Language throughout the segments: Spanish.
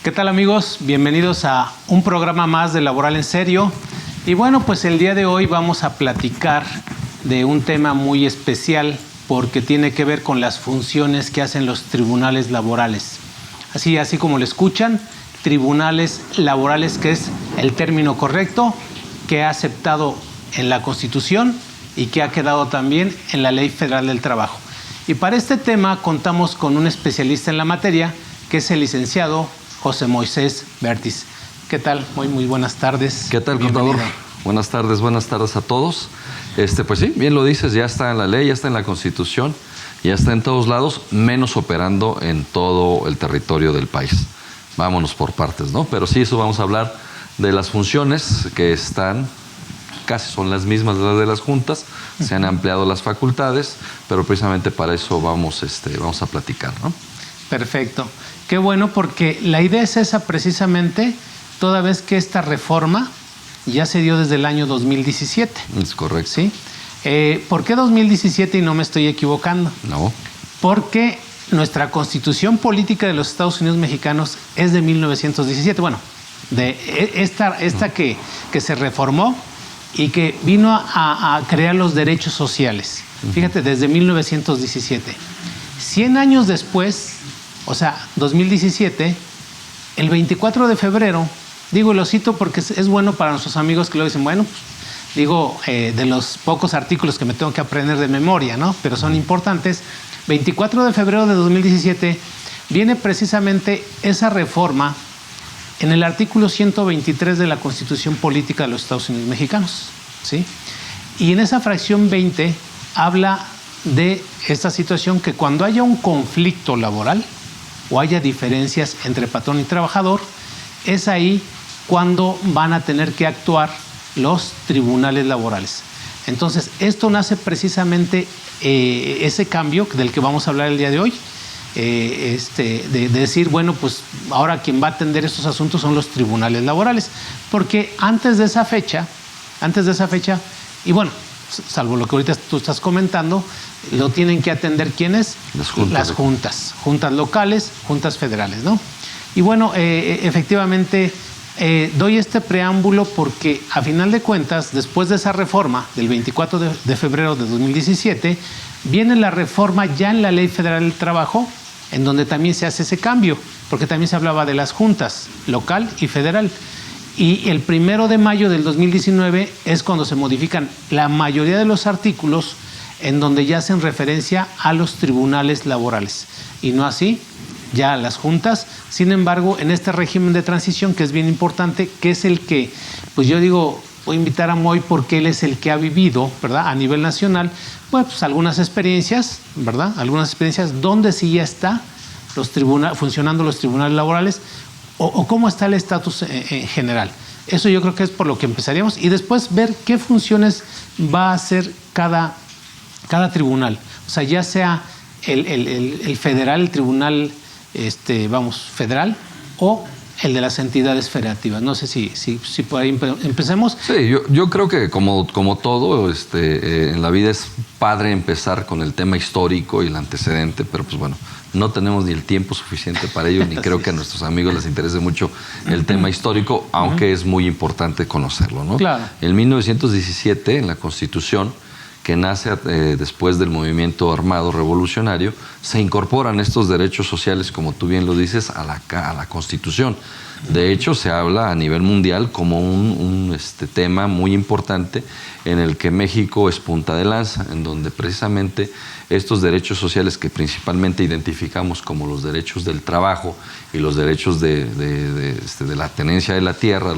¿Qué tal, amigos? Bienvenidos a un programa más de Laboral en Serio. Y bueno, pues el día de hoy vamos a platicar de un tema muy especial porque tiene que ver con las funciones que hacen los tribunales laborales. Así como lo escuchan, tribunales laborales, que es el término correcto, que ha aceptado en la Constitución y que ha quedado también en la Ley Federal del Trabajo. Y para este tema contamos con un especialista en la materia, que es el licenciado José Moisés Bertis. ¿Qué tal? Muy buenas tardes. ¿Qué tal, contador? Buenas tardes a todos. Pues sí, bien lo dices, ya está en la ley, ya está en la Constitución, ya está en todos lados, menos operando en todo el territorio del país. Vámonos por partes, ¿no? Pero sí, eso vamos a hablar de las funciones que están, casi son las mismas de las de las juntas, se han ampliado las facultades, pero precisamente para eso vamos a platicar, ¿no? Perfecto. Qué bueno, porque la idea es esa precisamente, toda vez que esta reforma ya se dio desde el año 2017. Es correcto. ¿Sí? ¿Por qué 2017 y no me estoy equivocando? No. Porque nuestra Constitución Política de los Estados Unidos Mexicanos es de 1917. Bueno, de esta que se reformó y que vino a crear los derechos sociales. Fíjate, desde 1917. 100 años después, o sea, 2017, el 24 de febrero, lo cito porque es bueno para nuestros amigos que lo dicen, bueno, de los pocos artículos que me tengo que aprender de memoria, ¿no? Pero son importantes. 24 de febrero de 2017 viene precisamente esa reforma en el artículo 123 de la Constitución Política de los Estados Unidos Mexicanos, ¿sí? Y en esa fracción 20 habla de esta situación, que cuando haya un conflicto laboral o haya diferencias entre patrón y trabajador, es ahí cuando van a tener que actuar los tribunales laborales. Entonces, esto nace precisamente ese cambio del que vamos a hablar el día de hoy, de decir, bueno, pues ahora quien va a atender estos asuntos son los tribunales laborales, porque antes de esa fecha, y bueno, salvo lo que ahorita tú estás comentando, lo tienen que atender ¿quiénes? Las juntas locales, juntas federales, ¿no? Y bueno, efectivamente, doy este preámbulo porque a final de cuentas, después de esa reforma del 24 de febrero de 2017, viene la reforma ya en la Ley Federal del Trabajo, en donde también se hace ese cambio, porque también se hablaba de las juntas local y federal. Y el 1 de mayo del 2019 es cuando se modifican la mayoría de los artículos en donde ya hacen referencia a los tribunales laborales. Y no así ya a las juntas. Sin embargo, en este régimen de transición, que es bien importante, que es el que, pues yo digo, voy a invitar a Moy porque él es el que ha vivido, ¿verdad?, a nivel nacional, pues algunas experiencias, ¿verdad?, algunas experiencias donde sí ya está funcionando los tribunales laborales, o cómo está el estatus en general. Eso yo creo que es por lo que empezaríamos, y después ver qué funciones va a hacer cada tribunal. O sea, ya sea el federal, el tribunal federal, o el de las entidades federativas. No sé si por ahí empecemos. Sí, yo creo que como todo, en la vida es padre empezar con el tema histórico y el antecedente, pero pues bueno, no tenemos ni el tiempo suficiente para ello, ni creo que a nuestros amigos les interese mucho el tema histórico, aunque es muy importante conocerlo, ¿no? Claro. En 1917, en la Constitución, que nace después del movimiento armado revolucionario, se incorporan estos derechos sociales, como tú bien lo dices, a la Constitución. De hecho, se habla a nivel mundial como un tema muy importante en el que México es punta de lanza, en donde precisamente estos derechos sociales que principalmente identificamos como los derechos del trabajo y los derechos de la tenencia de la tierra,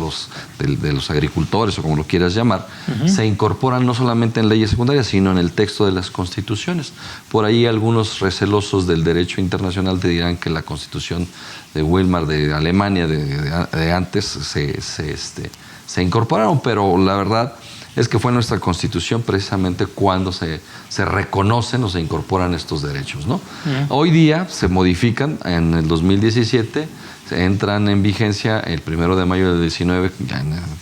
de los agricultores o como lo quieras llamar, se incorporan no solamente en leyes secundarias, sino en el texto de las constituciones. Por ahí algunos recelosos del derecho internacional te dirán que la Constitución de Weimar de Alemania de antes se incorporaron, pero la verdad es que fue nuestra Constitución precisamente cuando se reconocen o se incorporan estos derechos, ¿no? Hoy día se modifican, en el 2017 entran en vigencia el 1 de mayo del 19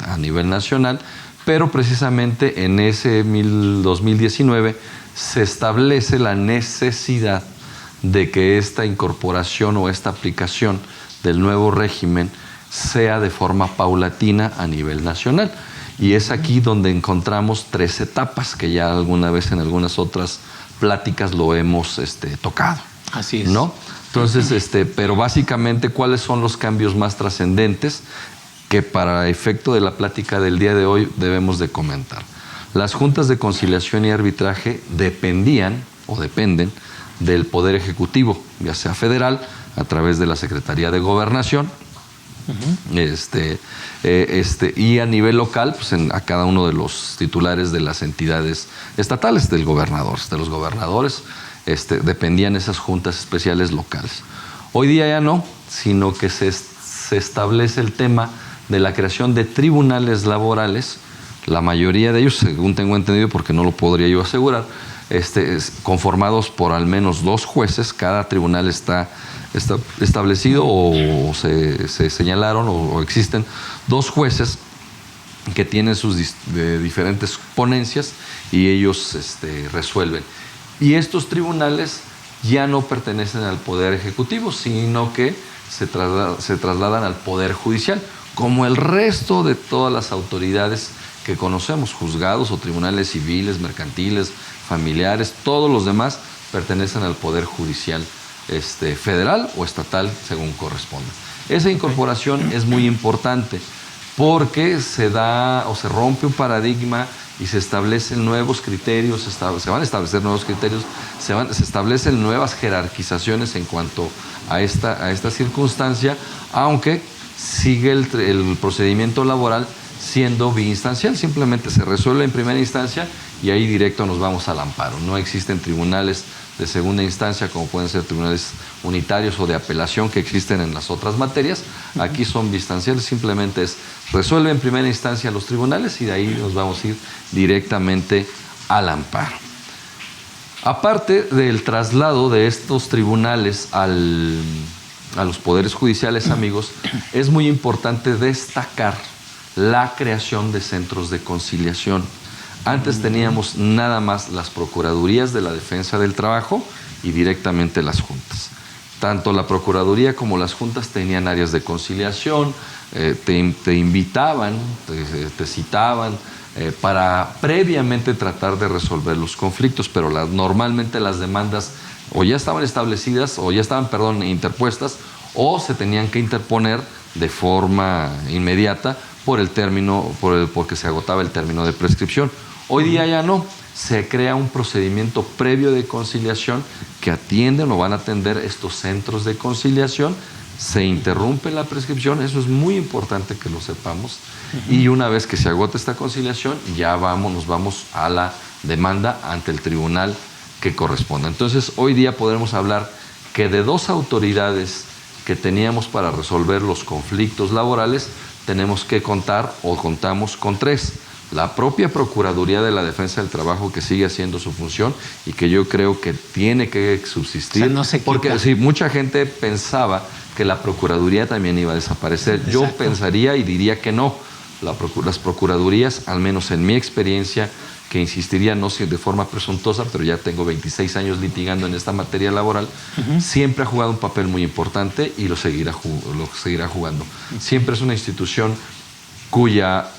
a nivel nacional, pero precisamente en ese 2019 se establece la necesidad de que esta incorporación o esta aplicación del nuevo régimen sea de forma paulatina a nivel nacional. Y es aquí donde encontramos 3 etapas, que ya alguna vez en algunas otras pláticas lo hemos tocado. Así es. ¿No? Entonces, pero básicamente, ¿cuáles son los cambios más trascendentes que para efecto de la plática del día de hoy debemos de comentar? Las juntas de conciliación y arbitraje dependían o dependen del Poder Ejecutivo, ya sea federal, a través de la Secretaría de Gobernación, y a nivel local, pues a cada uno de los titulares de las entidades estatales, de los gobernadores, dependían esas juntas especiales locales. Hoy día ya no, sino que se establece el tema de la creación de tribunales laborales, la mayoría de ellos, según tengo entendido, porque no lo podría yo asegurar, conformados por al menos 2 jueces. Cada tribunal está establecido o se señalaron o existen 2 jueces que tienen sus diferentes ponencias y ellos resuelven. Y estos tribunales ya no pertenecen al Poder Ejecutivo, sino que se trasladan al Poder Judicial, como el resto de todas las autoridades que conocemos, juzgados o tribunales civiles, mercantiles, familiares, todos los demás pertenecen al Poder Judicial federal o estatal, según corresponda. Esa incorporación es muy importante porque se da o se rompe un paradigma y se establecen nuevos criterios, se van a establecer nuevos criterios, se establecen nuevas jerarquizaciones en cuanto a esta circunstancia, aunque sigue el procedimiento laboral siendo biinstancial. Simplemente se resuelve en primera instancia y ahí directo nos vamos al amparo. No existen tribunales de segunda instancia como pueden ser tribunales unitarios o de apelación que existen en las otras materias. Aquí son biinstanciales, simplemente resuelve en primera instancia los tribunales y de ahí nos vamos a ir directamente al amparo. Aparte del traslado de estos tribunales a los poderes judiciales, amigos, es muy importante destacar la creación de centros de conciliación. Antes teníamos nada más las procuradurías de la defensa del trabajo y directamente las juntas. Tanto la procuraduría como las juntas tenían áreas de conciliación, te invitaban, te citaban para previamente tratar de resolver los conflictos, pero normalmente las demandas o ya estaban establecidas o ya estaban, interpuestas, o se tenían que interponer de forma inmediata porque se agotaba el término de prescripción. Hoy día ya no, se crea un procedimiento previo de conciliación que atienden o van a atender estos centros de conciliación, se interrumpe la prescripción, eso es muy importante que lo sepamos, y una vez que se agota esta conciliación, ya nos vamos a la demanda ante el tribunal que corresponda. Entonces, hoy día podremos hablar que de 2 autoridades que teníamos para resolver los conflictos laborales, tenemos que contar o contamos con 3. La propia Procuraduría de la Defensa del Trabajo, que sigue haciendo su función y que yo creo que tiene que subsistir. O sea, no se quita. Porque sí, mucha gente pensaba que la Procuraduría también iba a desaparecer. Exacto. Yo pensaría y diría que no. Las Procuradurías, al menos en mi experiencia, que insistiría no de forma presuntuosa, pero ya tengo 26 años litigando en esta materia laboral, siempre ha jugado un papel muy importante y lo seguirá jugando. Siempre es una institución cuya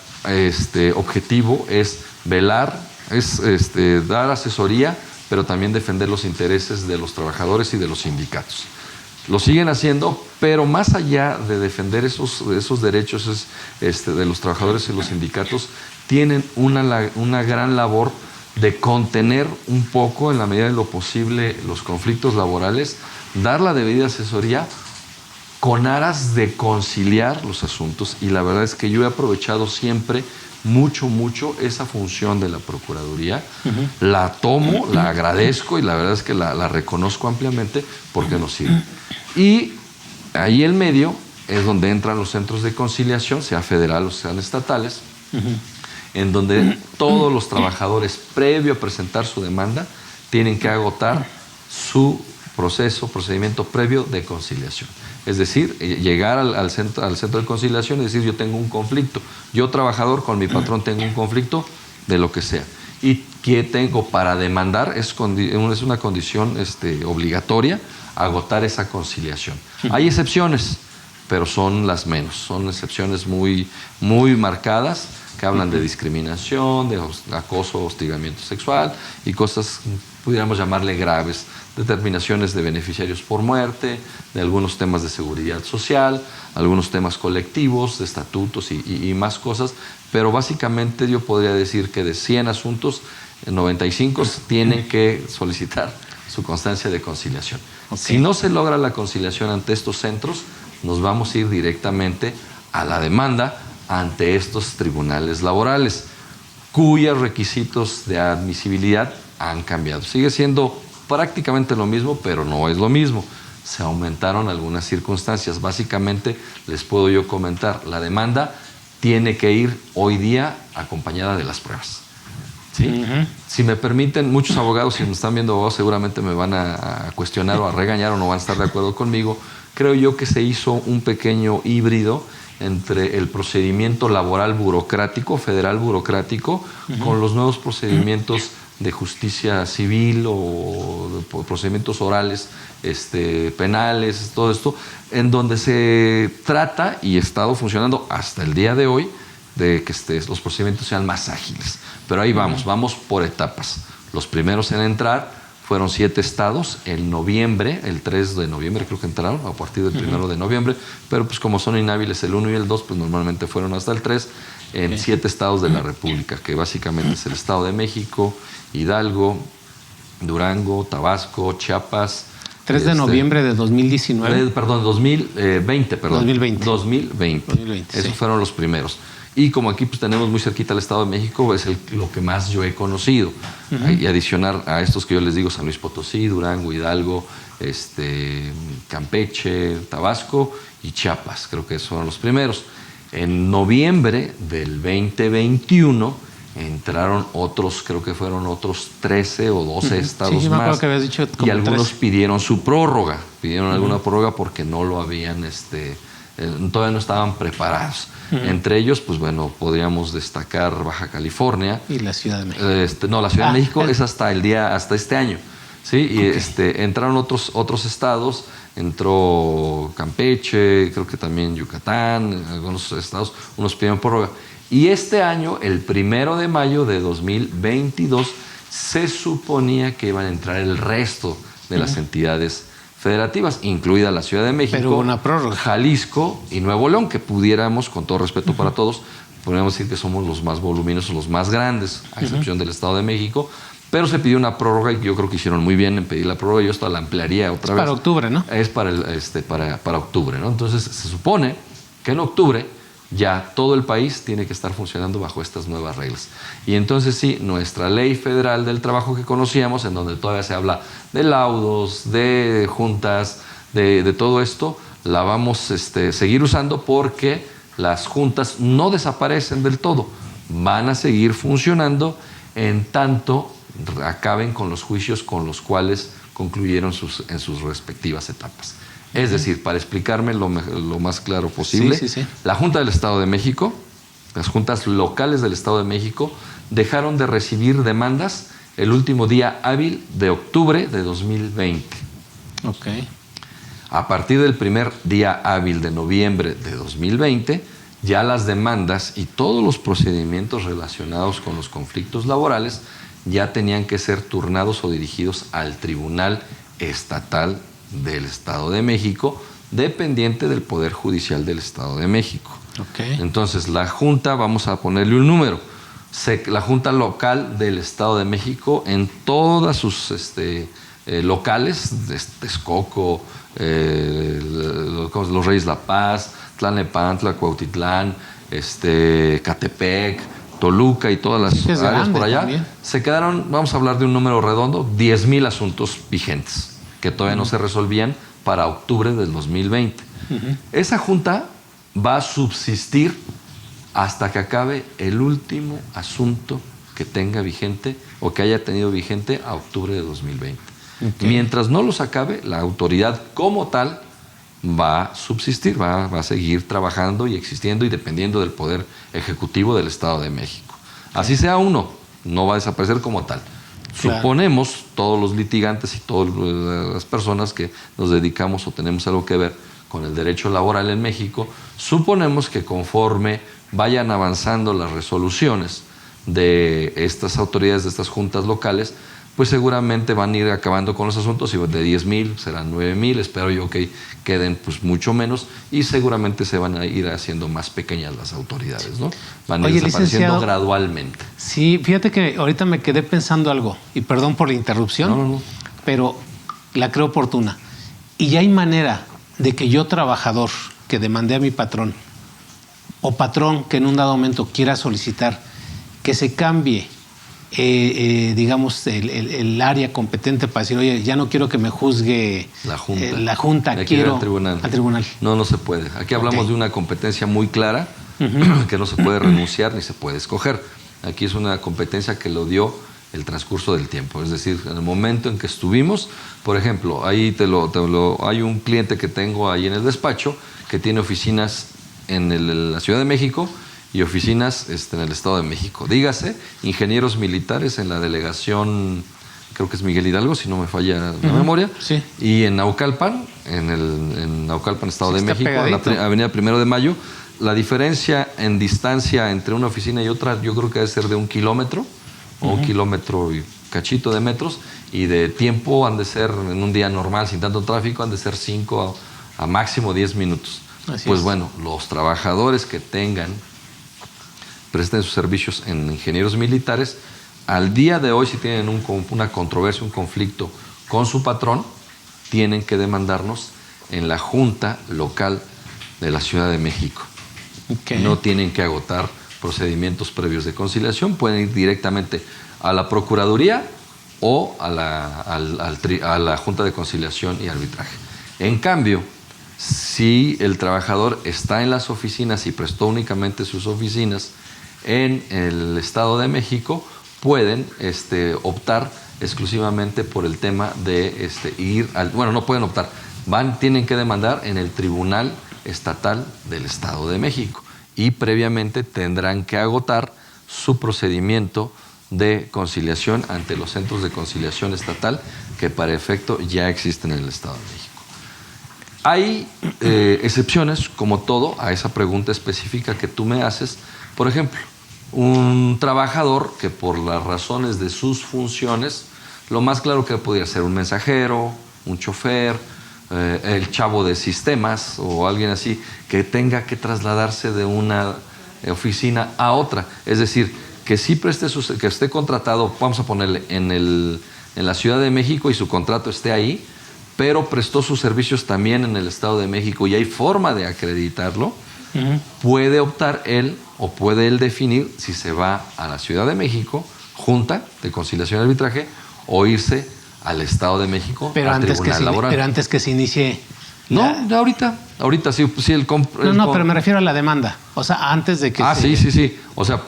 objetivo es velar, dar asesoría, pero también defender los intereses de los trabajadores y de los sindicatos. Lo siguen haciendo, pero más allá de defender esos derechos de los trabajadores y los sindicatos, tienen una gran labor de contener un poco, en la medida de lo posible, los conflictos laborales, dar la debida asesoría con aras de conciliar los asuntos. Y la verdad es que yo he aprovechado siempre mucho esa función de la Procuraduría. La tomo, la agradezco y la verdad es que la reconozco ampliamente porque nos sirve. Y ahí en medio es donde entran los centros de conciliación, sea federal o sean estatales, en donde todos los trabajadores, previo a presentar su demanda, tienen que agotar su procedimiento previo de conciliación. Es decir, llegar al centro de conciliación y decir, yo tengo un conflicto, yo trabajador con mi patrón tengo un conflicto de lo que sea. ¿Y qué tengo para demandar? Es una condición obligatoria agotar esa conciliación. Hay excepciones, pero son las menos, son excepciones muy, muy marcadas que hablan de discriminación, de acoso, hostigamiento sexual y cosas, pudiéramos llamarle graves, determinaciones de beneficiarios por muerte, de algunos temas de seguridad social, algunos temas colectivos, de estatutos y más cosas, pero básicamente yo podría decir que de 100 asuntos, 95 tienen que solicitar su constancia de conciliación. Okay. Si no se logra la conciliación ante estos centros, nos vamos a ir directamente a la demanda ante estos tribunales laborales, cuyos requisitos de admisibilidad han cambiado. Sigue siendo prácticamente lo mismo, pero no es lo mismo. Se aumentaron algunas circunstancias. Básicamente, les puedo yo comentar, la demanda tiene que ir hoy día acompañada de las pruebas. ¿Sí? Si me permiten, muchos abogados, si me están viendo abogados, seguramente me van a cuestionar o a regañar o no van a estar de acuerdo conmigo. Creo yo que se hizo un pequeño híbrido entre el procedimiento laboral burocrático, federal burocrático, con los nuevos procedimientos de justicia civil o de procedimientos orales, penales, todo esto, en donde se trata y ha estado funcionando hasta el día de hoy de que los procedimientos sean más ágiles. Pero ahí vamos por etapas. Los primeros en entrar fueron 7 estados en noviembre, el 3 de noviembre creo que entraron, a partir del 1 de noviembre, pero pues como son inhábiles el 1 y el 2, pues normalmente fueron hasta el 3, en 7 estados de la República, que básicamente es el Estado de México, Hidalgo, Durango, Tabasco, Chiapas. 3 de noviembre de 2019. Perdón, 2020, perdón. 2020. 2020. Esos fueron los primeros. Y como aquí pues, tenemos muy cerquita el Estado de México, es lo que más yo he conocido. Y adicionar a estos que yo les digo, San Luis Potosí, Durango, Hidalgo, Campeche, Tabasco y Chiapas. Creo que esos fueron los primeros. En noviembre del 2021 entraron otros, creo que fueron otros 13 o 12 estados sí, más. Que habías dicho como y algunos 13. Pidieron su prórroga, pidieron alguna prórroga porque no lo habían, todavía no estaban preparados. Entre ellos, pues bueno, podríamos destacar Baja California. Y la Ciudad de México. No, la Ciudad de México es hasta este año. ¿Sí? Y entraron otros estados, entró Campeche, creo que también Yucatán, algunos estados, unos pidieron prórroga. Y este año, el 1 de mayo de 2022, se suponía que iban a entrar el resto de las entidades federativas, incluida la Ciudad de México, pero una prórroga. Jalisco y Nuevo León, que pudiéramos, con todo respeto para todos, podríamos decir que somos los más voluminosos, los más grandes, a excepción del Estado de México, pero se pidió una prórroga y yo creo que hicieron muy bien en pedir la prórroga. Yo hasta la ampliaría otra vez. Para octubre, ¿no? Es para octubre, ¿no? Entonces se supone que en octubre ya todo el país tiene que estar funcionando bajo estas nuevas reglas. Y entonces sí, nuestra ley federal del trabajo que conocíamos, en donde todavía se habla de laudos, de juntas, de todo esto, la vamos a seguir usando porque las juntas no desaparecen del todo, van a seguir funcionando en tanto acaben con los juicios con los cuales concluyeron en sus respectivas etapas. Es decir, para explicarme lo más claro posible, la Junta del Estado de México, las juntas locales del Estado de México, dejaron de recibir demandas el último día hábil de octubre de 2020. Okay. A partir del primer día hábil de noviembre de 2020, ya las demandas y todos los procedimientos relacionados con los conflictos laborales ya tenían que ser turnados o dirigidos al Tribunal Estatal del Estado de México, dependiente del Poder Judicial del Estado de México. Okay. Entonces, la Junta, vamos a ponerle un número, la Junta Local del Estado de México, en todas sus locales, Texcoco, los Reyes La Paz, Tlalnepantla, Cuautitlán, Catepec, Toluca y todas las áreas por allá, también se quedaron, vamos a hablar de un número redondo, 10,000 asuntos vigentes que todavía no se resolvían para octubre del 2020. Esa junta va a subsistir hasta que acabe el último asunto que tenga vigente o que haya tenido vigente a octubre de 2020. Okay. Mientras no los acabe, la autoridad como tal va a subsistir, va a seguir trabajando y existiendo y dependiendo del Poder Ejecutivo del Estado de México. Así sea uno, no va a desaparecer como tal. Claro. Suponemos, todos los litigantes y todas las personas que nos dedicamos o tenemos algo que ver con el derecho laboral en México, suponemos que conforme vayan avanzando las resoluciones de estas autoridades, de estas juntas locales, pues seguramente van a ir acabando con los asuntos, y de 10,000 serán 9,000, espero yo que queden pues mucho menos, y seguramente se van a ir haciendo más pequeñas las autoridades, ¿no? Van a ir desapareciendo gradualmente. Sí, fíjate que ahorita me quedé pensando algo, y perdón por la interrupción, No. pero la creo oportuna. Y ya hay manera de que yo, trabajador, que demandé a mi patrón, o patrón que en un dado momento quiera solicitar que se cambie digamos, el área competente para decir, oye, ya no quiero que me juzgue la Junta, quiero al tribunal. No se puede. Aquí hablamos de una competencia muy clara, que no se puede renunciar ni se puede escoger. Aquí es una competencia que lo dio el transcurso del tiempo, es decir, en el momento en que estuvimos, por ejemplo, ahí hay un cliente que tengo ahí en el despacho que tiene oficinas en la Ciudad de México y oficinas en el Estado de México. Dígase, ingenieros militares en la delegación, creo que es Miguel Hidalgo, si no me falla la memoria, sí. Y en Naucalpan, en Naucalpan, Estado de México, pegadito. en la avenida 1 de Mayo. La diferencia en distancia entre una oficina y otra, yo creo que debe ser de 1 kilómetro, o 1 kilómetro y cachito de metros, y de tiempo han de ser, en un día normal, sin tanto tráfico, han de ser 5 a máximo 10 minutos. Pues bueno, los trabajadores que presten sus servicios en ingenieros militares, al día de hoy, si tienen una controversia, un conflicto con su patrón, tienen que demandarnos en la Junta Local de la Ciudad de México. Okay. No tienen que agotar procedimientos previos de conciliación, pueden ir directamente a la Procuraduría o a la Junta de Conciliación y Arbitraje. En cambio, si el trabajador está en las oficinas y prestó únicamente sus oficinas en el Estado de México, pueden optar exclusivamente por el tema de no pueden optar, tienen que demandar en el Tribunal Estatal del Estado de México, y previamente tendrán que agotar su procedimiento de conciliación ante los centros de conciliación estatal que para efecto ya existen en el Estado de México. Hay excepciones, como todo, a esa pregunta específica que tú me haces. Por ejemplo, un trabajador que por las razones de sus funciones, lo más claro que podría ser un mensajero, un chofer, el chavo de sistemas o alguien así, que tenga que trasladarse de una oficina a otra. Es decir, que sí que esté contratado, vamos a ponerle, en la Ciudad de México y su contrato esté ahí, pero prestó sus servicios también en el Estado de México y hay forma de acreditarlo, puede optar él o puede él definir si se va a la Ciudad de México, Junta de Conciliación y Arbitraje, o irse al Estado de México, al Tribunal Laboral. Pero antes que se inicie... No, ya ahorita sí pero me refiero a la demanda, o sea, antes de que sí, o sea,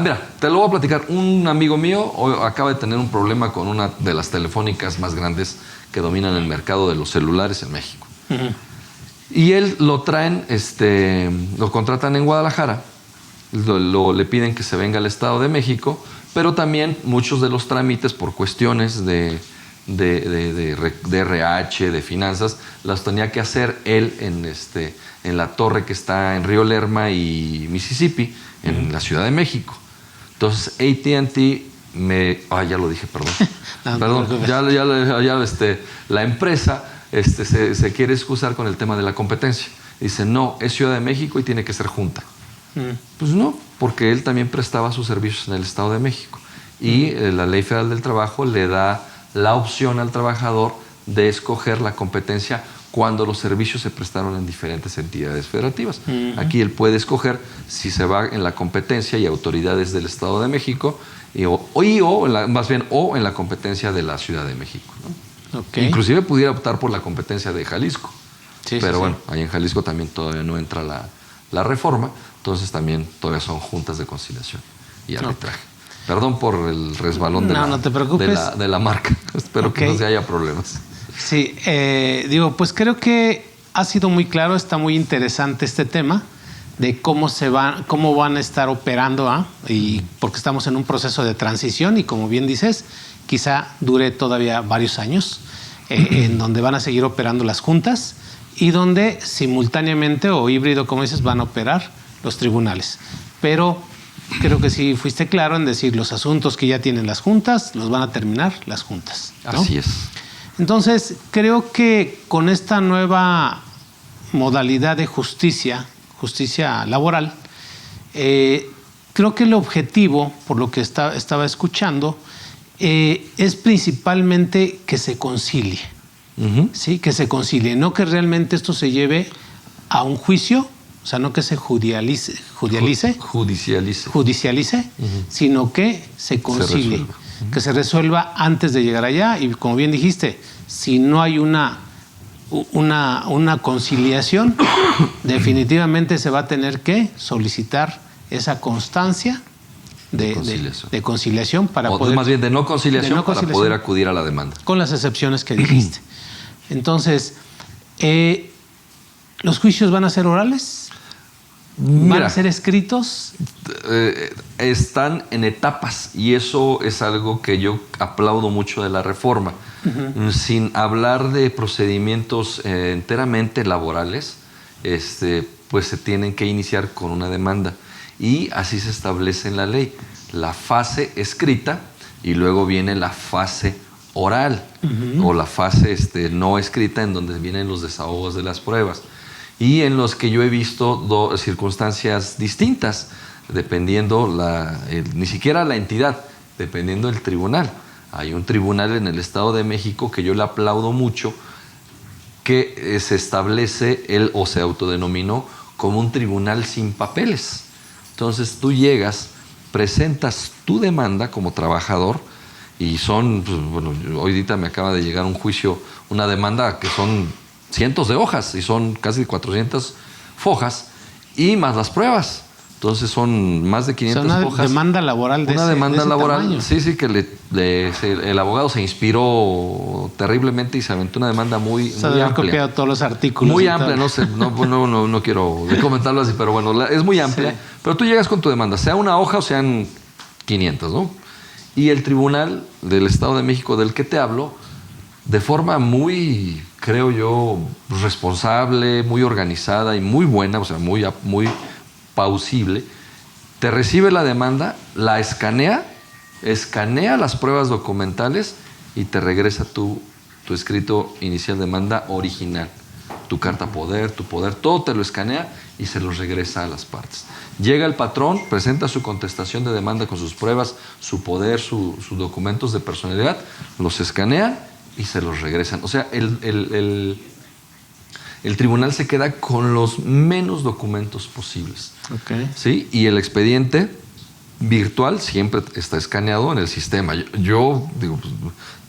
mira, te lo voy a platicar. Un amigo mío acaba de tener un problema con una de las telefónicas más grandes que dominan el mercado de los celulares en México. Y él lo traen, lo contratan en Guadalajara, le piden que se venga al Estado de México, pero también muchos de los trámites por cuestiones de RH, de finanzas, las tenía que hacer él en la torre que está en Río Lerma y Mississippi, en la Ciudad de México. Entonces AT&T ya lo dije, perdón. La empresa se quiere excusar con el tema de la competencia. Dice, no, es Ciudad de México y tiene que ser Junta. Pues no, porque él también prestaba sus servicios en el Estado de México. Y la Ley Federal del Trabajo le da la opción al trabajador de escoger la competencia cuando los servicios se prestaron en diferentes entidades federativas. Aquí él puede escoger si se va en la competencia y autoridades del Estado de México o en la competencia de la Ciudad de México, ¿no? Okay. Inclusive pudiera optar por la competencia de Jalisco. Pero bueno, ahí en Jalisco también todavía no entra la reforma, entonces también todavía son juntas de conciliación y arbitraje. Perdón por el resbalón de la marca. Espero que no se haya problemas. Sí, pues creo que ha sido muy claro, está muy interesante este tema de cómo van a estar operando, y porque estamos en un proceso de transición y como bien dices, quizá dure todavía varios años. en donde van a seguir operando las juntas y donde simultáneamente o híbrido, como dices, van a operar los tribunales. Pero creo que sí fuiste claro en decir los asuntos que ya tienen las juntas, los van a terminar las juntas, ¿no? Así es. Entonces, creo que con esta nueva modalidad de justicia laboral, creo que el objetivo, por lo que estaba escuchando, es principalmente que se concilie. ¿Sí? Que se concilie, no que realmente esto se lleve a un juicio, o sea, no que se judicialice, sino que se concilie, que se resuelva antes de llegar allá. Y como bien dijiste, si no hay una conciliación, definitivamente se va a tener que solicitar esa constancia de conciliación para poder... Más bien de no conciliación para poder acudir a la demanda. Con las excepciones que dijiste. Entonces, ¿los juicios van a ser orales? ¿Van a ser escritos? Están en etapas y eso es algo que yo aplaudo mucho de la reforma. Sin hablar de procedimientos enteramente laborales, pues se tienen que iniciar con una demanda y así se establece en la ley. La fase escrita y luego viene la fase oral o la fase no escrita, en donde vienen los desahogos de las pruebas y en los que yo he visto circunstancias distintas dependiendo ni siquiera la entidad, dependiendo del tribunal. Hay un tribunal en el Estado de México que yo le aplaudo mucho, que se establece o se autodenominó como un tribunal sin papeles. Entonces tú llegas, presentas tu demanda como trabajador y son, pues, bueno, ahorita me acaba de llegar un juicio, una demanda que son cientos de hojas y son casi 400 fojas y más las pruebas. Entonces son más de 500 hojas. Una demanda laboral de Una demanda laboral, tamaño. Sí, que el abogado se inspiró terriblemente y se aventó una demanda muy amplia. Copiado todos los artículos. Muy amplia, no sé, no quiero comentarlo así, pero bueno, es muy amplia. Sí. Pero tú llegas con tu demanda, sea una hoja o sean 500, ¿no? Y el Tribunal del Estado de México del que te hablo, de forma muy, creo yo, responsable, muy organizada y muy buena, o sea, muy pausible, te recibe la demanda, la escanea las pruebas documentales y te regresa tu escrito inicial de demanda original. Tu carta poder, tu poder, todo te lo escanea y se los regresa a las partes. Llega el patrón, presenta su contestación de demanda con sus pruebas, su poder, sus documentos de personalidad, los escanean y se los regresan. O sea, el tribunal se queda con los menos documentos posibles. Okay. ¿Sí? Y el expediente virtual siempre está escaneado en el sistema. Yo digo, pues,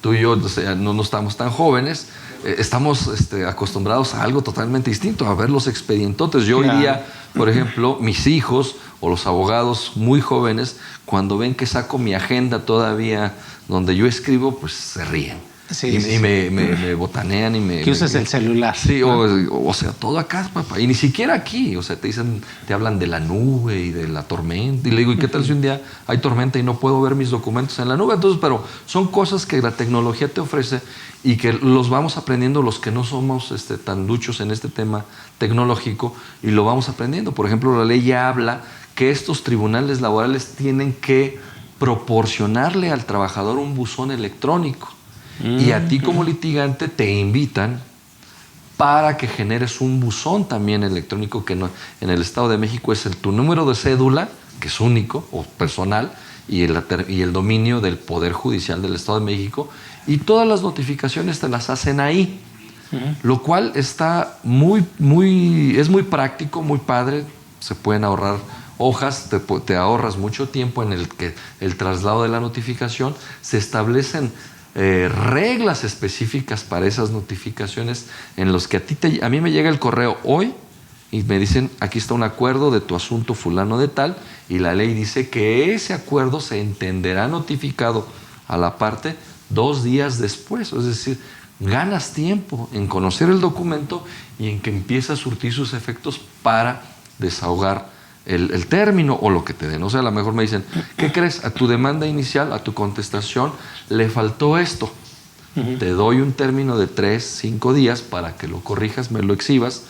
tú y yo no estamos tan jóvenes, estamos acostumbrados a algo totalmente distinto, a ver los expedientotes. Yo hoy día, por ejemplo, mis hijos o los abogados muy jóvenes, cuando ven que saco mi agenda todavía donde yo escribo, pues se ríen. Sí, y me botanean y me... Que uses el celular. Sí, ¿no? o sea, todo acá, papá. Y ni siquiera aquí. O sea, te hablan de la nube y de la tormenta. Y le digo, ¿y qué tal si un día hay tormenta y no puedo ver mis documentos en la nube? Entonces, pero son cosas que la tecnología te ofrece y que los vamos aprendiendo los que no somos tan duchos en este tema tecnológico y lo vamos aprendiendo. Por ejemplo, la ley ya habla que estos tribunales laborales tienen que proporcionarle al trabajador un buzón electrónico. Y a ti como litigante te invitan para que generes un buzón también electrónico que en el Estado de México es tu número de cédula, que es único o personal, y el dominio del Poder Judicial del Estado de México, y todas las notificaciones te las hacen ahí, lo cual está es muy práctico, muy padre, se pueden ahorrar hojas, te ahorras mucho tiempo en el que el traslado de la notificación, se establecen reglas específicas para esas notificaciones en los que a mí me llega el correo hoy y me dicen, aquí está un acuerdo de tu asunto fulano de tal, y la ley dice que ese acuerdo se entenderá notificado a la parte 2 días después. Es decir, ganas tiempo en conocer el documento y en que empieza a surtir sus efectos para desahogar el término o lo que te den. O sea, a lo mejor me dicen, ¿qué crees? A tu demanda inicial, a tu contestación, le faltó esto. te doy un término de 3, 5 días para que lo corrijas, me lo exhibas,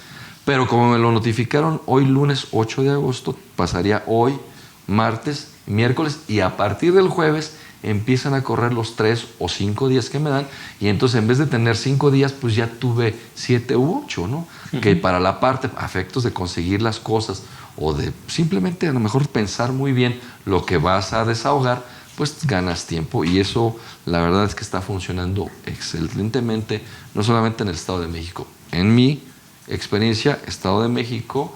pero como me lo notificaron hoy lunes 8 de agosto, pasaría hoy, martes, miércoles, y a partir del jueves empiezan a correr los 3 o 5 días que me dan, y entonces en vez de tener 5 días, pues ya tuve 7 u 8, ¿no? Que para la parte, a efectos de conseguir las cosas, o de simplemente a lo mejor pensar muy bien lo que vas a desahogar, pues ganas tiempo, y eso la verdad es que está funcionando excelentemente, no solamente en el Estado de México. En mi experiencia, Estado de México,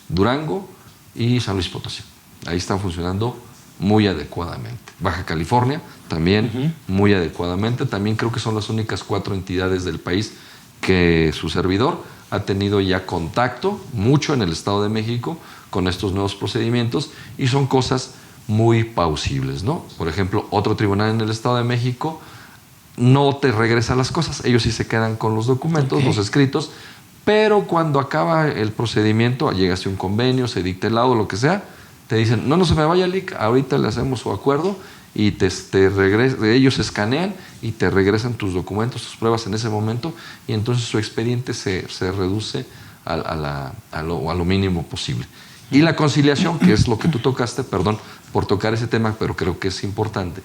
Durango y San Luis Potosí. Ahí están funcionando muy adecuadamente. Baja California también muy adecuadamente. También creo que son las únicas 4 entidades del país que su servidor ha tenido ya contacto, mucho en el Estado de México, con estos nuevos procedimientos, y son cosas muy pausibles, ¿no? Por ejemplo, otro tribunal en el Estado de México no te regresa las cosas, ellos sí se quedan con los documentos, los escritos, pero cuando acaba el procedimiento, llegas a un convenio, se dicta el laudo, lo que sea, te dicen, no se me vaya el IC, ahorita le hacemos su acuerdo, y ellos escanean y te regresan tus documentos, tus pruebas en ese momento, y entonces su expediente se reduce a lo mínimo posible. Y la conciliación, que es lo que tú tocaste, perdón por tocar ese tema, pero creo que es importante.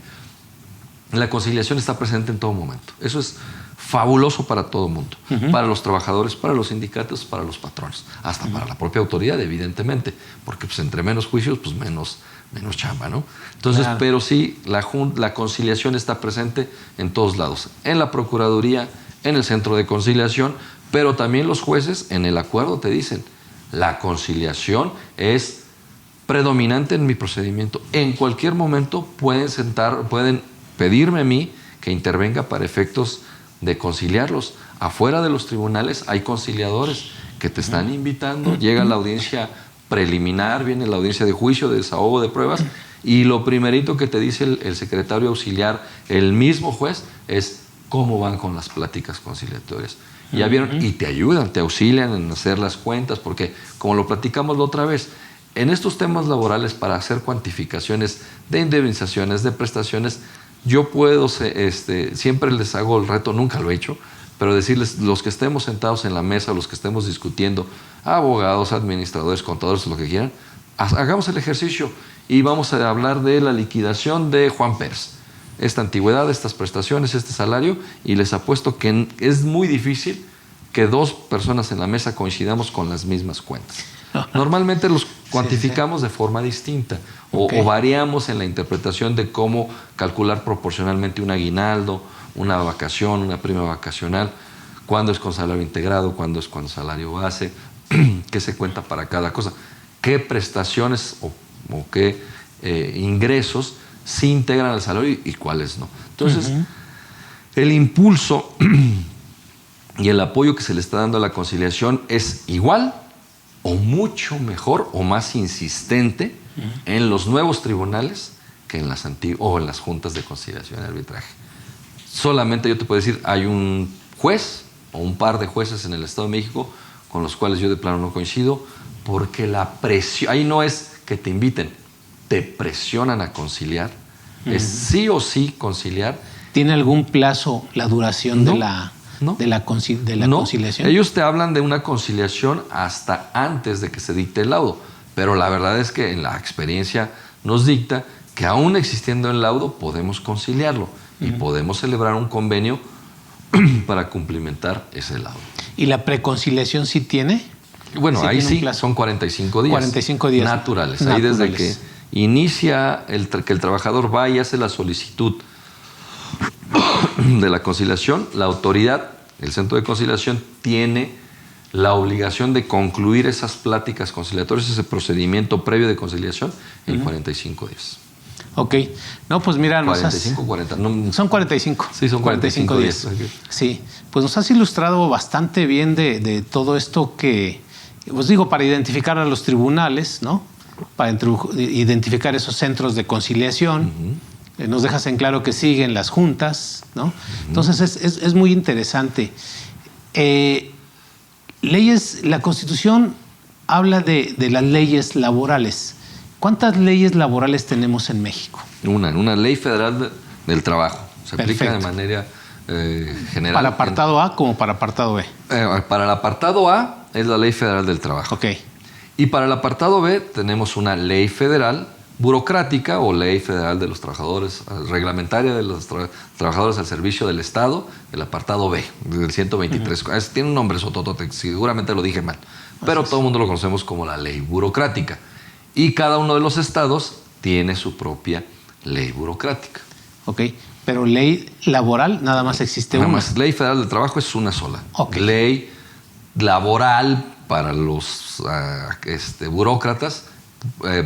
La conciliación está presente en todo momento. Eso es fabuloso para todo el mundo, para los trabajadores, para los sindicatos, para los patrones, hasta para la propia autoridad, evidentemente, porque pues, entre menos juicios, pues menos chamba, ¿no? Entonces, claro. Pero sí, la conciliación está presente en todos lados, en la Procuraduría, en el Centro de Conciliación, pero también los jueces en el acuerdo te dicen, la conciliación es predominante en mi procedimiento. En cualquier momento pueden pedirme a mí que intervenga para efectos de conciliarlos. Afuera de los tribunales hay conciliadores que te están invitando, llega la audiencia preliminar, viene la audiencia de juicio, de desahogo de pruebas, y lo primerito que te dice el secretario auxiliar, el mismo juez, es cómo van con las pláticas conciliatorias. Ya vieron, y te ayudan, te auxilian en hacer las cuentas, porque como lo platicamos la otra vez, en estos temas laborales, para hacer cuantificaciones de indemnizaciones, de prestaciones, yo puedo, siempre les hago el reto, nunca lo he hecho, pero decirles, los que estemos sentados en la mesa, los que estemos discutiendo, abogados, administradores, contadores, lo que quieran, hagamos el ejercicio y vamos a hablar de la liquidación de Juan Pérez. Esta antigüedad, estas prestaciones, este salario, y les apuesto que es muy difícil que 2 personas en la mesa coincidamos con las mismas cuentas. Normalmente los cuantificamos de forma distinta o variamos en la interpretación de cómo calcular proporcionalmente un aguinaldo, una vacación, una prima vacacional, cuándo es con salario integrado, cuándo es con salario base, qué se cuenta para cada cosa, qué prestaciones o qué ingresos sí integran al salario y cuáles no. Entonces, el impulso y el apoyo que se le está dando a la conciliación es igual o mucho mejor o más insistente en los nuevos tribunales que en las o en las juntas de conciliación y arbitraje. Solamente yo te puedo decir, hay un juez o un par de jueces en el Estado de México con los cuales yo de plano no coincido, porque la presión, ahí no es que te inviten, te presionan a conciliar, es sí o sí conciliar. ¿Tiene algún plazo la duración de la conciliación? Ellos te hablan de una conciliación hasta antes de que se dicte el laudo, pero la verdad es que en la experiencia nos dicta que aún existiendo el laudo podemos conciliarlo y podemos celebrar un convenio para cumplimentar ese laudo. ¿Y la preconciliación sí tiene? Bueno, ahí sí son 45 días. 45 días naturales. Ahí desde que inicia que el trabajador va y hace la solicitud de la conciliación, la autoridad, el Centro de Conciliación, tiene la obligación de concluir esas pláticas conciliatorias, ese procedimiento previo de conciliación en 45 días. Ok. No, pues mira, 45, 40. No, son 45. Sí, son 45 días. Okay. Sí, pues nos has ilustrado bastante bien de todo esto que, pues digo, para identificar a los tribunales, ¿no? Para identificar esos centros de conciliación. Nos dejas en claro que siguen las juntas, ¿no? Entonces es muy interesante. La Constitución habla de las leyes laborales. ¿Cuántas leyes laborales tenemos en México? Una ley federal del trabajo, Se aplica de manera general. ¿Para apartado A como para apartado B? Para el apartado A es la Ley Federal del Trabajo. Ok. Y para el apartado B tenemos una ley federal burocrática o ley federal de los trabajadores, reglamentaria de los trabajadores al servicio del Estado, el apartado B, del 123. Tiene un nombre sototote, seguramente lo dije mal, pero todo el mundo lo conocemos como la ley burocrática. Y cada uno de los estados tiene su propia ley burocrática. Ok, pero ley laboral nada más existe Nada una. más, ley federal del trabajo es una sola. Okay. Ley laboral para los burócratas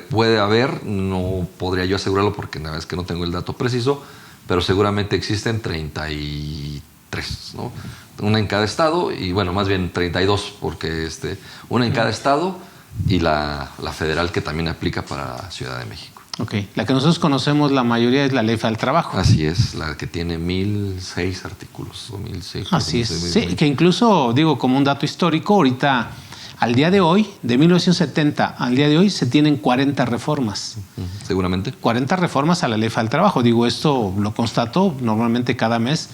puede haber, no podría yo asegurarlo porque la verdad es que no tengo el dato preciso, pero seguramente existen 33, ¿no? Una en cada estado y bueno, más bien 32 porque una en cada estado y la federal que también aplica para Ciudad de México. Ok, la que nosotros conocemos la mayoría es la Ley Federal del Trabajo. Así es, la que tiene 1006 artículos o 1006. Así es, sí, que incluso, digo, como un dato histórico, ahorita, al día de hoy, de 1970 al día de hoy, se tienen 40 reformas. Seguramente. 40 reformas a la Ley Federal del Trabajo. Digo, esto lo constato normalmente cada mes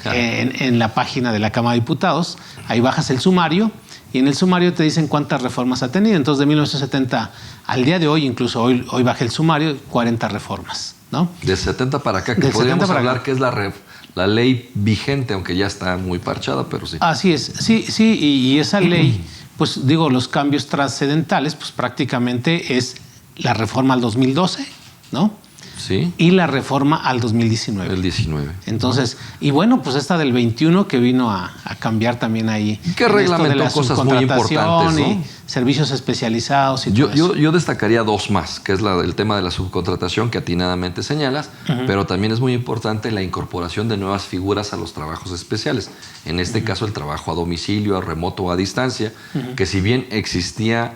en la página de la Cámara de Diputados. Ahí bajas el sumario y en el sumario te dicen cuántas reformas ha tenido. Entonces, de 1970 al día de hoy, incluso hoy bajé el sumario, 40 reformas, ¿no? De 70 para acá, que podríamos hablar que es la ley vigente, aunque ya está muy parchada, pero sí. Así es, sí, y esa ley, pues digo, los cambios trascendentales, pues prácticamente es la reforma al 2012, ¿no? Sí. Y la reforma al 2019. El 19. Entonces, y bueno, pues esta del 21 que vino a cambiar también ahí. Que reglamentó cosas muy importantes, ¿no? Y servicios especializados y todo eso. Yo destacaría dos más, que es el tema de la subcontratación que atinadamente señalas, pero también es muy importante la incorporación de nuevas figuras a los trabajos especiales. En este caso, el trabajo a domicilio, a remoto o a distancia, que si bien existía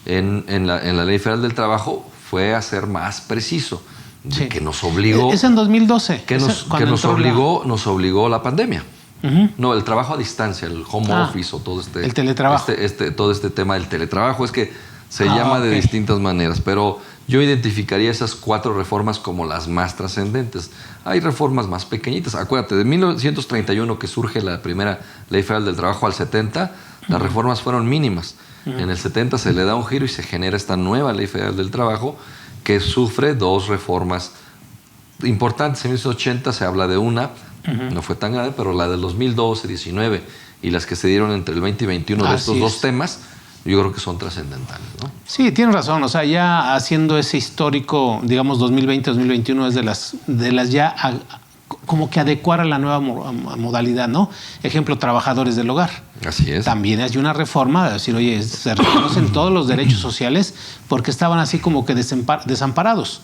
en la Ley Federal del Trabajo, fue a ser más preciso. Sí. Que nos obligó. Es en 2012. Que nos obligó la pandemia. No, el trabajo a distancia, el home office o todo el teletrabajo. Todo este tema del teletrabajo es que se llama de distintas maneras, pero yo identificaría esas 4 reformas como las más trascendentes. Hay reformas más pequeñitas. Acuérdate, de 1931 que surge la primera Ley Federal del Trabajo al 70, las reformas fueron mínimas. En el 70 se le da un giro y se genera esta nueva Ley Federal del Trabajo que sufre 2 reformas importantes. En 1980 se habla de una, no fue tan grave, pero la del 2012, 19 y las que se dieron entre el 20 y 21 de estos 2 temas, yo creo que son trascendentales, ¿no? Sí, tienes razón. O sea, ya haciendo ese histórico, digamos 2020-2021 es de las ya como que adecuar a la nueva modalidad, ¿no? Ejemplo, trabajadores del hogar. Así es. También hay una reforma de decir, oye, se reconocen todos los derechos sociales porque estaban así como que desamparados.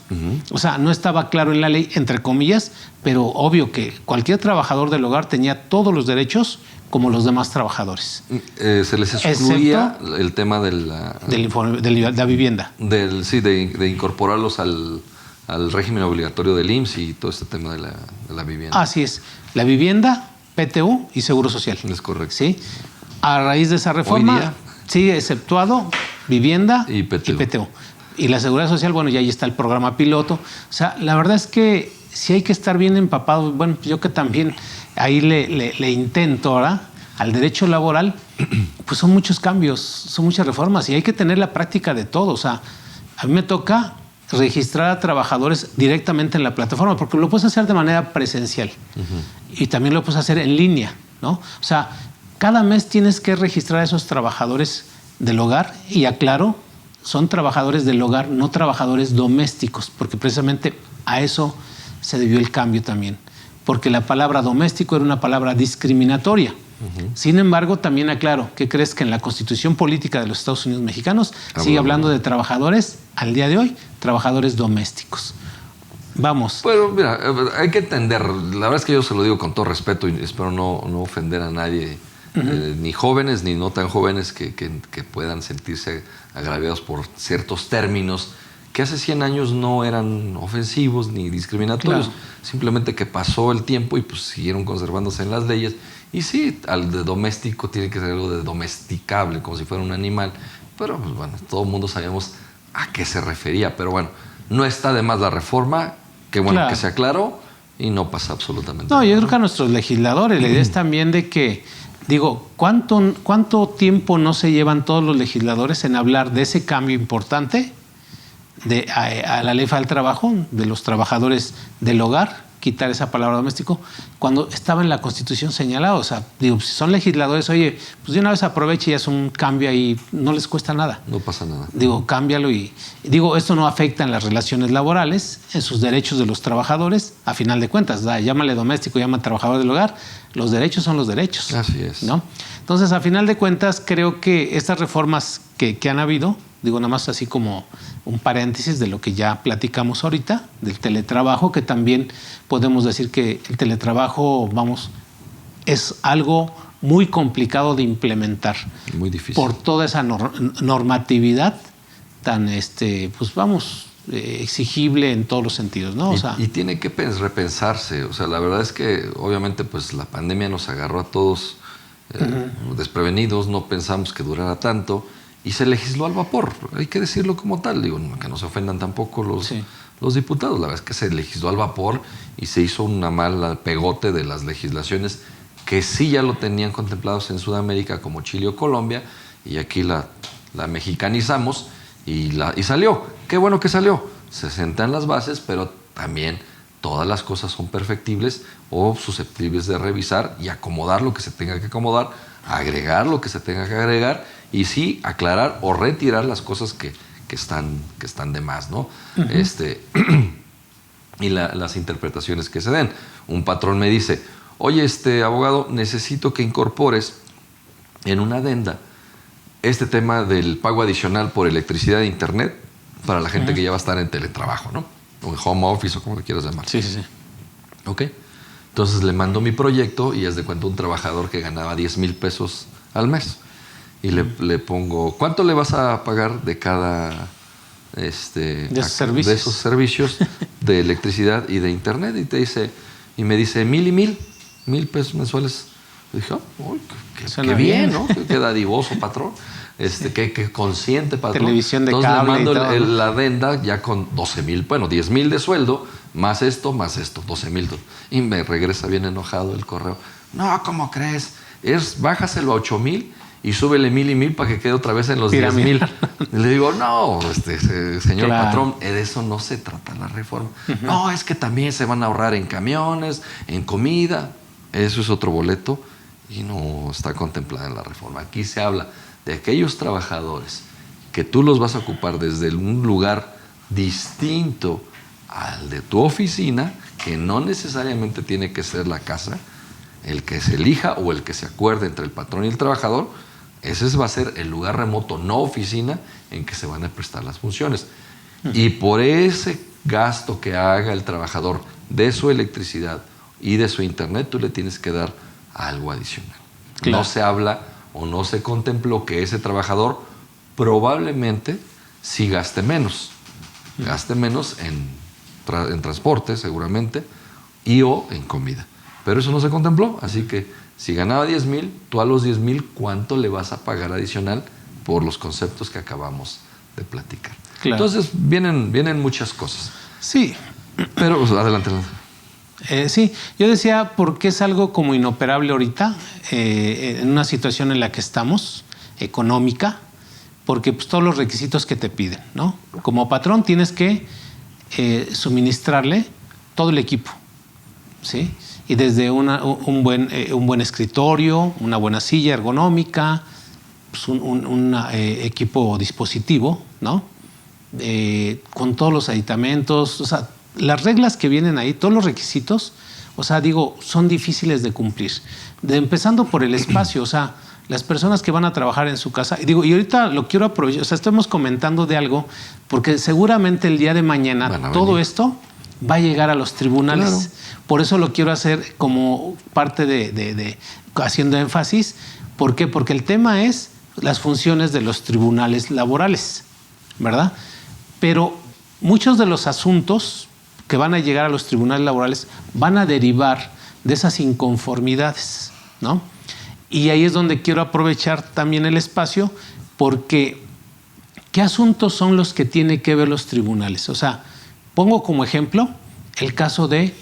O sea, no estaba claro en la ley, entre comillas, pero obvio que cualquier trabajador del hogar tenía todos los derechos como los demás trabajadores. Se les excluía el tema de la vivienda. De incorporarlos al régimen obligatorio del IMSS y todo este tema de la vivienda. Así es. La vivienda, PTU y Seguro Social. Es correcto. ¿Sí? A raíz de esa reforma, sigue exceptuado vivienda y PTU. Y la Seguridad Social, bueno, ya ahí está el programa piloto. O sea, la verdad es que sí hay que estar bien empapados. Bueno, yo que también ahí le intento ahora al derecho laboral, pues son muchos cambios, son muchas reformas y hay que tener la práctica de todo. O sea, a mí me toca registrar a trabajadores directamente en la plataforma, porque lo puedes hacer de manera presencial y también lo puedes hacer en línea, ¿no? O sea, cada mes tienes que registrar a esos trabajadores del hogar y aclaro, son trabajadores del hogar, no trabajadores domésticos, porque precisamente a eso se debió el cambio también, porque la palabra doméstico era una palabra discriminatoria. Sin embargo, también aclaro, ¿qué crees? Que en la Constitución Política de los Estados Unidos Mexicanos sigue hablando de trabajadores, al día de hoy, trabajadores domésticos. Vamos. Bueno, mira, hay que entender, la verdad es que yo se lo digo con todo respeto y espero no ofender a nadie, ni jóvenes ni no tan jóvenes que puedan sentirse agraviados por ciertos términos que hace 100 años no eran ofensivos ni discriminatorios, simplemente que pasó el tiempo y pues siguieron conservándose en las leyes. Y sí, al de doméstico tiene que ser algo de domesticable, como si fuera un animal. Pero pues bueno, todo el mundo sabemos a qué se refería. Pero bueno, no está de más la reforma, que bueno que se aclaró, y no pasa absolutamente No, nada. yo creo que a nuestros legisladores, la idea es también de que, digo, ¿cuánto tiempo no se llevan todos los legisladores en hablar de ese cambio importante a la ley federal del trabajo, de los trabajadores del hogar, quitar esa palabra doméstico, cuando estaba en la Constitución señalado? O sea, digo, si son legisladores, oye, pues de una vez aproveche y haz un cambio ahí, no les cuesta nada. No pasa nada. Digo, cámbialo y digo, esto no afecta en las relaciones laborales, en sus derechos de los trabajadores, a final de cuentas, llámale doméstico, llama trabajador del hogar, los derechos son los derechos. Así es. ¿No? Entonces, a final de cuentas, creo que estas reformas que han habido, digo, nada más así como un paréntesis de lo que ya platicamos ahorita, del teletrabajo, que también podemos decir que el teletrabajo, vamos, es algo muy complicado de implementar. Muy difícil. Por toda esa normatividad tan, pues vamos, exigible en todos los sentidos, ¿no? O sea, y tiene que repensarse. O sea, la verdad es que obviamente pues la pandemia nos agarró a todos desprevenidos, no pensamos que durara tanto y se legisló al vapor. Hay que decirlo como tal, digo, que no se ofendan tampoco los diputados. La verdad es que se legisló al vapor y se hizo una mala pegote de las legislaciones que sí ya lo tenían contemplados en Sudamérica como Chile o Colombia, y aquí la mexicanizamos y salió. Qué bueno que salió. Se sentan las bases, pero también todas las cosas son perfectibles o susceptibles de revisar y acomodar lo que se tenga que acomodar, agregar lo que se tenga que agregar y sí aclarar o retirar las cosas que están de más, ¿no? Y las interpretaciones que se den. Un patrón me dice, oye, abogado, necesito que incorpores en una adenda este tema del pago adicional por electricidad e internet para la gente que ya va a estar en teletrabajo, ¿no? O en home office o como le quieras llamar. Sí, sí, sí. Ok. Entonces le mando mi proyecto y haz de cuenta un trabajador que ganaba 10,000 pesos al mes. Y le pongo, ¿cuánto le vas a pagar de cada de esos servicios de electricidad y de internet? Y me dice 1,000 pesos mensuales. Y dije, qué bien, ¿no? Qué dadivoso, patrón. Qué consciente, patrón. Televisión de Entonces cable. le mando y todo, la adenda ya con 12,000, bueno, 10,000 de sueldo, más esto, 12,000. Y me regresa bien enojado el correo. No, ¿cómo crees? Bájaselo a 8,000 y súbele 1,000 y 1,000 para que quede otra vez en los 10,000. Y le digo, no, señor patrón, de eso no se trata la reforma. No, es que también se van a ahorrar en camiones, en comida. Eso es otro boleto y no está contemplada en la reforma. Aquí se habla de aquellos trabajadores que tú los vas a ocupar desde un lugar distinto al de tu oficina, que no necesariamente tiene que ser la casa, el que se elija o el que se acuerde entre el patrón y el trabajador. Ese va a ser el lugar remoto, no oficina, en que se van a prestar las funciones. Y por ese gasto que haga el trabajador de su electricidad y de su internet, tú le tienes que dar algo adicional. Claro. No se habla o no se contempló que ese trabajador probablemente sí gaste menos. Gaste menos en transporte, seguramente, o en comida. Pero eso no se contempló, así que si ganaba 10,000, tú a los 10,000, ¿cuánto le vas a pagar adicional por los conceptos que acabamos de platicar? Claro. Entonces, vienen muchas cosas. Sí. Pero, pues, adelante. Sí, yo decía, porque es algo como inoperable ahorita, en una situación en la que estamos, económica, porque pues, todos los requisitos que te piden, ¿no? Como patrón tienes que suministrarle todo el equipo, ¿sí? Y desde un buen escritorio, una buena silla ergonómica, pues un equipo dispositivo, ¿no? Con todos los aditamentos, o sea, las reglas que vienen ahí, todos los requisitos, o sea, digo, son difíciles de cumplir. Empezando por el espacio, o sea, las personas que van a trabajar en su casa, y ahorita lo quiero aprovechar, o sea, estamos comentando de algo, porque seguramente el día de mañana todo esto va a llegar a los tribunales. Claro. Por eso lo quiero hacer como parte de haciendo énfasis. ¿Por qué? Porque el tema es las funciones de los tribunales laborales, ¿verdad? Pero muchos de los asuntos que van a llegar a los tribunales laborales van a derivar de esas inconformidades, ¿no? Y ahí es donde quiero aprovechar también el espacio, porque ¿qué asuntos son los que tienen que ver los tribunales? O sea, pongo como ejemplo el caso de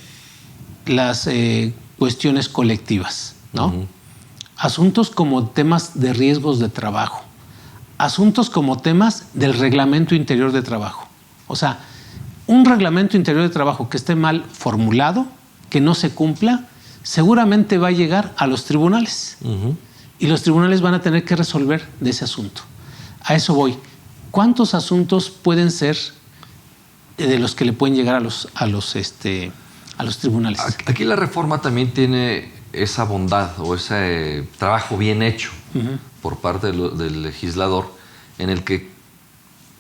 las cuestiones colectivas, ¿no? Asuntos como temas de riesgos de trabajo, asuntos como temas del reglamento interior de trabajo. O sea, un reglamento interior de trabajo que esté mal formulado, que no se cumpla, seguramente va a llegar a los tribunales. Y los tribunales van a tener que resolver de ese asunto. A eso voy. ¿Cuántos asuntos pueden ser de los que le pueden llegar a los tribunales? Aquí la reforma también tiene esa bondad o ese trabajo bien hecho por parte del legislador, en el que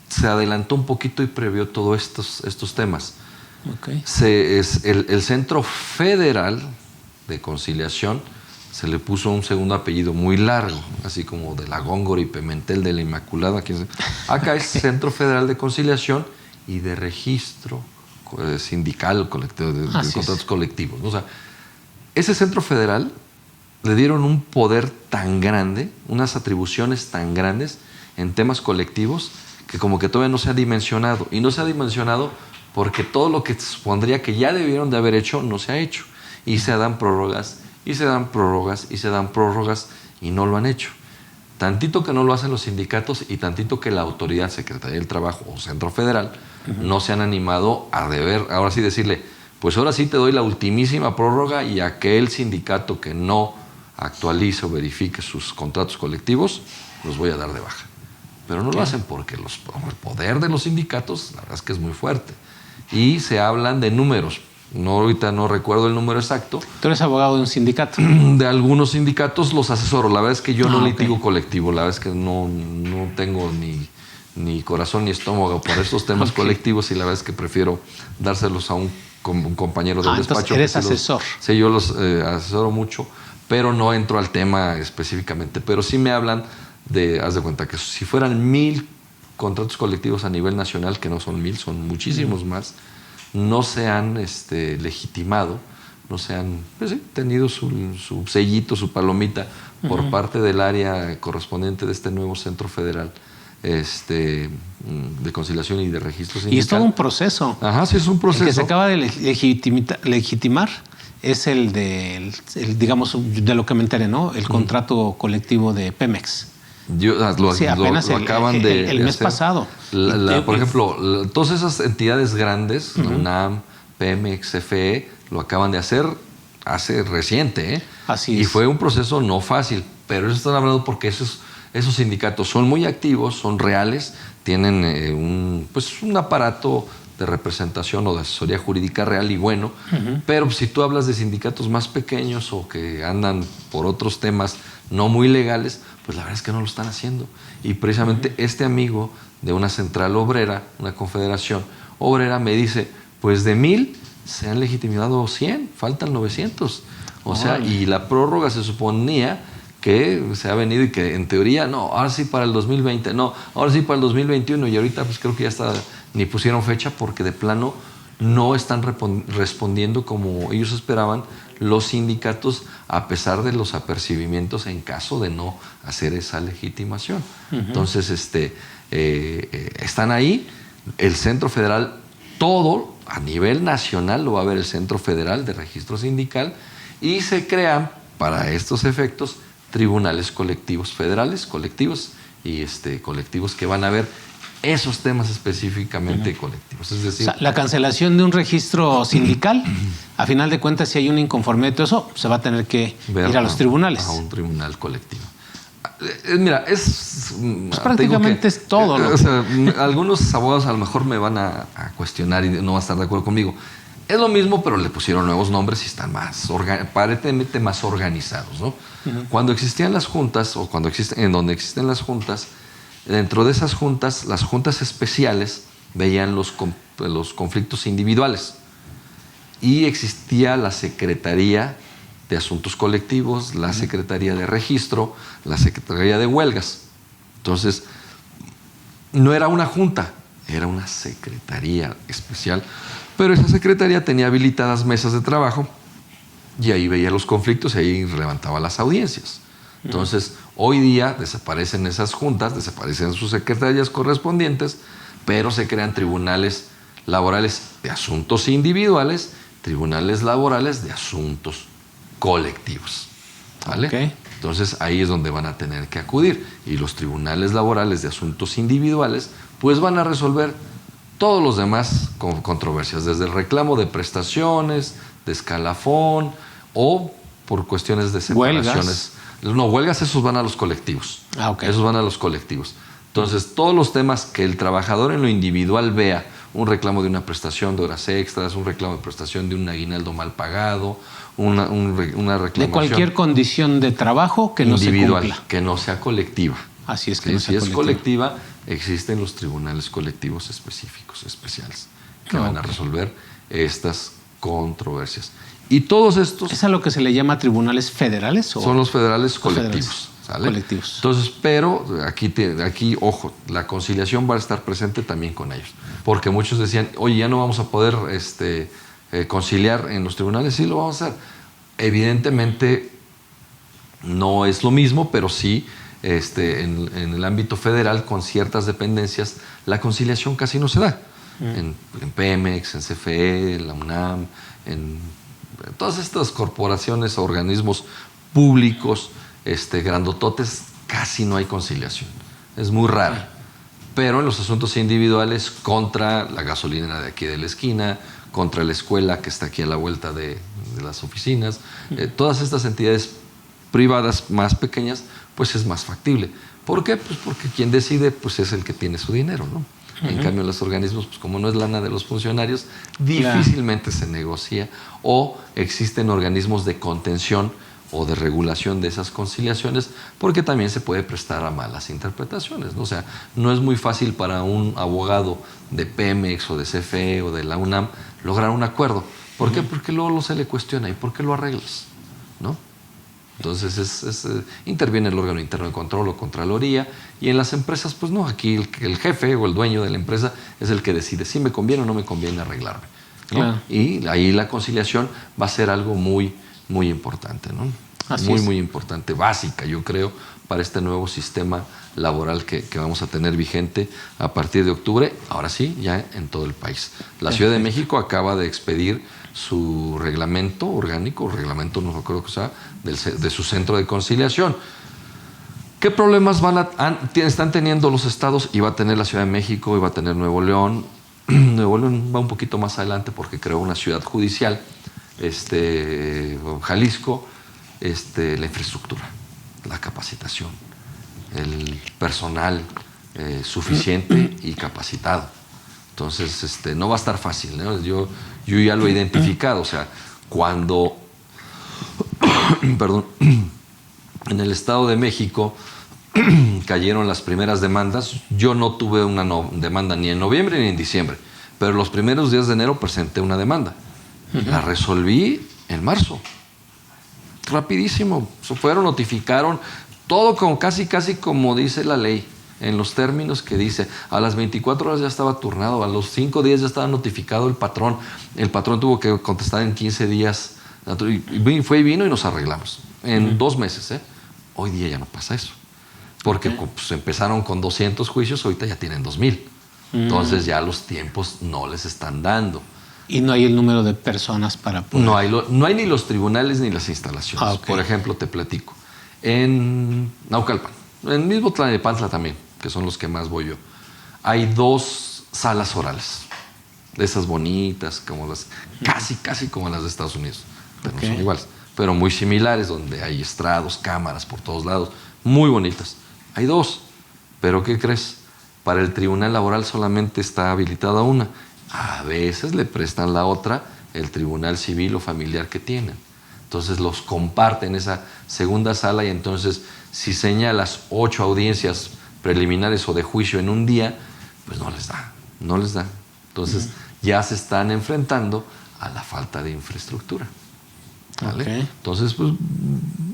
se adelantó un poquito y previó todos estos temas. Okay. El Centro Federal de Conciliación se le puso un segundo apellido muy largo, así como de la Góngora y Pimentel de la Inmaculada. Acá es Centro Federal de Conciliación y de Registro Sindical, colectivo, de contratos colectivos. O sea, ese Centro Federal le dieron un poder tan grande, unas atribuciones tan grandes en temas colectivos, que como que todavía no se ha dimensionado. Y no se ha dimensionado porque todo lo que se supondría que ya debieron de haber hecho, no se ha hecho. Y se dan prórrogas, y se dan prórrogas, y se dan prórrogas, y no lo han hecho. Tantito que no lo hacen los sindicatos y tantito que la autoridad, Secretaría del Trabajo o Centro Federal, no se han animado a ahora sí decirle, pues ahora sí te doy la ultimísima prórroga y aquel sindicato que no actualice o verifique sus contratos colectivos, los voy a dar de baja. Pero no lo hacen porque el poder de los sindicatos, la verdad es que es muy fuerte. Y se hablan de números. Ahorita no recuerdo el número exacto. ¿Tú eres abogado de un sindicato? De algunos sindicatos los asesoro. La verdad es que yo no litigo colectivo. La verdad es que no tengo ni corazón ni estómago por estos temas colectivos, y la verdad es que prefiero dárselos a un compañero del despacho. ¿Eres asesor? Sí, yo los asesoro mucho, pero no entro al tema específicamente. Pero sí me hablan haz de cuenta que si fueran 1000 contratos colectivos a nivel nacional, que no son 1000, son muchísimos más, no se han legitimado, no se han tenido su sellito, su palomita por parte del área correspondiente de este nuevo Centro Federal de Conciliación y de Registro Sindical. Y es todo un proceso. Ajá, sí, es un proceso. El que se acaba de legitimar es digamos, de lo que me enteré, ¿no? El contrato colectivo de Pemex. Apenas lo acaban el mes pasado. Por ejemplo, todas esas entidades grandes, la UNAM, Pemex, CFE, lo acaban de hacer hace reciente. Así es. Y fue un proceso no fácil, pero eso están hablando porque esos sindicatos son muy activos, son reales, tienen un aparato de representación o de asesoría jurídica real y bueno, pero si tú hablas de sindicatos más pequeños o que andan por otros temas no muy legales, pues la verdad es que no lo están haciendo. Y precisamente este amigo de una central obrera, una confederación obrera, me dice, pues de 1000 se han legitimado 100, faltan 900. O sea, y la prórroga se suponía que se ha venido y que en teoría, no, ahora sí para el 2020, no, ahora sí para el 2021, y ahorita pues creo que ya está, ni pusieron fecha porque de plano no están respondiendo como ellos esperaban los sindicatos, a pesar de los apercibimientos en caso de no hacer esa legitimación. Entonces, están ahí, el Centro Federal, todo a nivel nacional lo va a ver el Centro Federal de Registro Sindical, y se crean para estos efectos tribunales colectivos federales, colectivos y colectivos que van a ver esos temas específicamente colectivos. Es decir, o sea, la cancelación de un registro sindical, a final de cuentas, si hay una inconformidad de todo eso, se va a tener que ir a los tribunales. A un tribunal colectivo. Mira, pues prácticamente es todo. O sea, algunos abogados a lo mejor me van a cuestionar y no van a estar de acuerdo conmigo. Es lo mismo, pero le pusieron nuevos nombres y están aparentemente más organizados, ¿no? Cuando existían las juntas, o en donde existen las juntas, dentro de esas juntas, las juntas especiales veían los conflictos individuales, y existía la Secretaría de Asuntos Colectivos, la Secretaría de Registro, la Secretaría de Huelgas. Entonces, no era una junta, era una secretaría especial, pero esa secretaría tenía habilitadas mesas de trabajo y ahí veía los conflictos y ahí levantaba las audiencias. Entonces, hoy día desaparecen esas juntas, desaparecen sus secretarías correspondientes, pero se crean tribunales laborales de asuntos individuales, tribunales laborales de asuntos colectivos. ¿Vale? Ok. Entonces ahí es donde van a tener que acudir. Y los tribunales laborales de asuntos individuales pues van a resolver todos los demás controversias, desde el reclamo de prestaciones, de escalafón o por cuestiones de separaciones. Huelgas. No, huelgas, esos van a los colectivos. Ah, ok. Esos van a los colectivos. Entonces, todos los temas que el trabajador en lo individual vea, un reclamo de una prestación de horas extras, un reclamo de prestación de un aguinaldo mal pagado, una reclamación de cualquier condición de trabajo que no individual, se cumpla. que no sea colectiva. Así es que Sí, no si sea es colectiva, existen los tribunales colectivos específicos, especiales, que van a resolver estas controversias. Y todos estos ¿Es a lo que se le llama tribunales federales? ¿O? son los federales Los colectivos. federales. ¿Sale? Colectivos. Entonces, pero aquí, ojo, la conciliación va a estar presente también con ellos. Porque muchos decían, oye, ya no vamos a poder conciliar en los tribunales. Sí, lo vamos a hacer. Evidentemente, no es lo mismo, pero sí, en el ámbito federal, con ciertas dependencias, la conciliación casi no se da. En Pemex, en CFE, en la UNAM, en todas estas corporaciones, organismos públicos, grandototes, casi no hay conciliación. Es muy raro. Pero en los asuntos individuales, contra la gasolinera de aquí de la esquina, contra la escuela que está aquí a la vuelta de las oficinas, todas estas entidades privadas más pequeñas, pues es más factible. ¿Por qué? Pues porque quien decide pues es el que tiene su dinero, ¿no? En cambio, en los organismos, pues como no es lana de los funcionarios, difícilmente se negocia, o existen organismos de contención o de regulación de esas conciliaciones, porque también se puede prestar a malas interpretaciones, ¿no? O sea, no es muy fácil para un abogado de Pemex o de CFE o de la UNAM lograr un acuerdo. ¿Por qué? Porque luego se le cuestiona, ¿y por qué lo arreglas? ¿No? Entonces interviene el órgano interno de control o Contraloría, y en las empresas, pues no, aquí el jefe o el dueño de la empresa es el que decide si me conviene o no me conviene arreglarme, ¿no? Claro. Y ahí la conciliación va a ser algo muy, muy importante, ¿no? Muy importante, básica, yo creo, para este nuevo sistema laboral que vamos a tener vigente a partir de octubre, ahora sí, ya en todo el país. La Ciudad de México acaba de expedir su reglamento orgánico, no recuerdo qué sea, de su centro de conciliación. ¿Qué problemas están teniendo los estados? Y va a tener la Ciudad de México, y va a tener Nuevo León. Nuevo León va un poquito más adelante porque creó una ciudad judicial, Jalisco, la infraestructura, la capacitación, el personal suficiente y capacitado. Entonces, no va a estar fácil, ¿no? Yo ya lo he identificado. O sea, cuando perdón, en el Estado de México cayeron las primeras demandas, yo no tuve una demanda ni en noviembre ni en diciembre, pero los primeros días de enero presenté una demanda. La resolví en marzo. Rapidísimo. Notificaron todo casi como dice la ley, en los términos que dice. A las 24 horas ya estaba turnado, a los 5 días ya estaba notificado el patrón. El patrón tuvo que contestar en 15 días. Vino y nos arreglamos. En 2 meses, Hoy día ya no pasa eso. Porque pues, empezaron con 200 juicios, ahorita ya tienen 2,000. Entonces ya los tiempos no les están dando. Y no hay el número de personas para poder... No hay ni los tribunales ni las instalaciones. Por ejemplo, te platico. En Naucalpan, en mismo Tlalnepantla también, que son los que más voy yo, hay 2 salas orales. De esas bonitas, como casi como las de Estados Unidos. Pero no son iguales. Pero muy similares, donde hay estrados, cámaras por todos lados. Muy bonitas. Hay 2. Pero ¿qué crees? Para el tribunal laboral solamente está habilitada una. A veces le prestan la otra el tribunal civil o familiar que tienen. Entonces los comparten esa segunda sala, y entonces si señalas 8 audiencias preliminares o de juicio en un día, pues no les da. Entonces ya se están enfrentando a la falta de infraestructura. ¿Vale? Entonces, pues,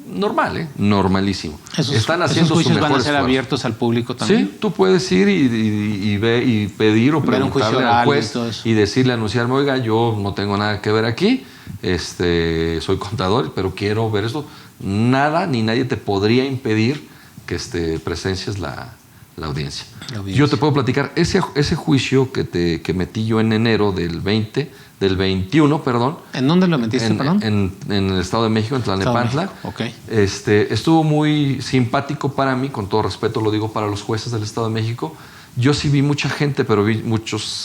normal, normalísimo. Están haciendo ¿Esos juicios su mejor van a ser esfuerzo. Abiertos al público también? Sí, tú puedes ir y pedir o preguntarle al juez y decirle, anunciarme, oiga, yo no tengo nada que ver aquí, soy contador, pero quiero ver esto. Nada ni nadie te podría impedir que presencias la audiencia. Yo te puedo platicar, ese juicio que metí yo en enero del 20, del 21, perdón. ¿En dónde lo metiste, perdón? En el Estado de México, en Tlalnepantla. Okay. Estuvo muy simpático para mí, con todo respeto lo digo para los jueces del Estado de México. Yo sí vi mucha gente, pero vi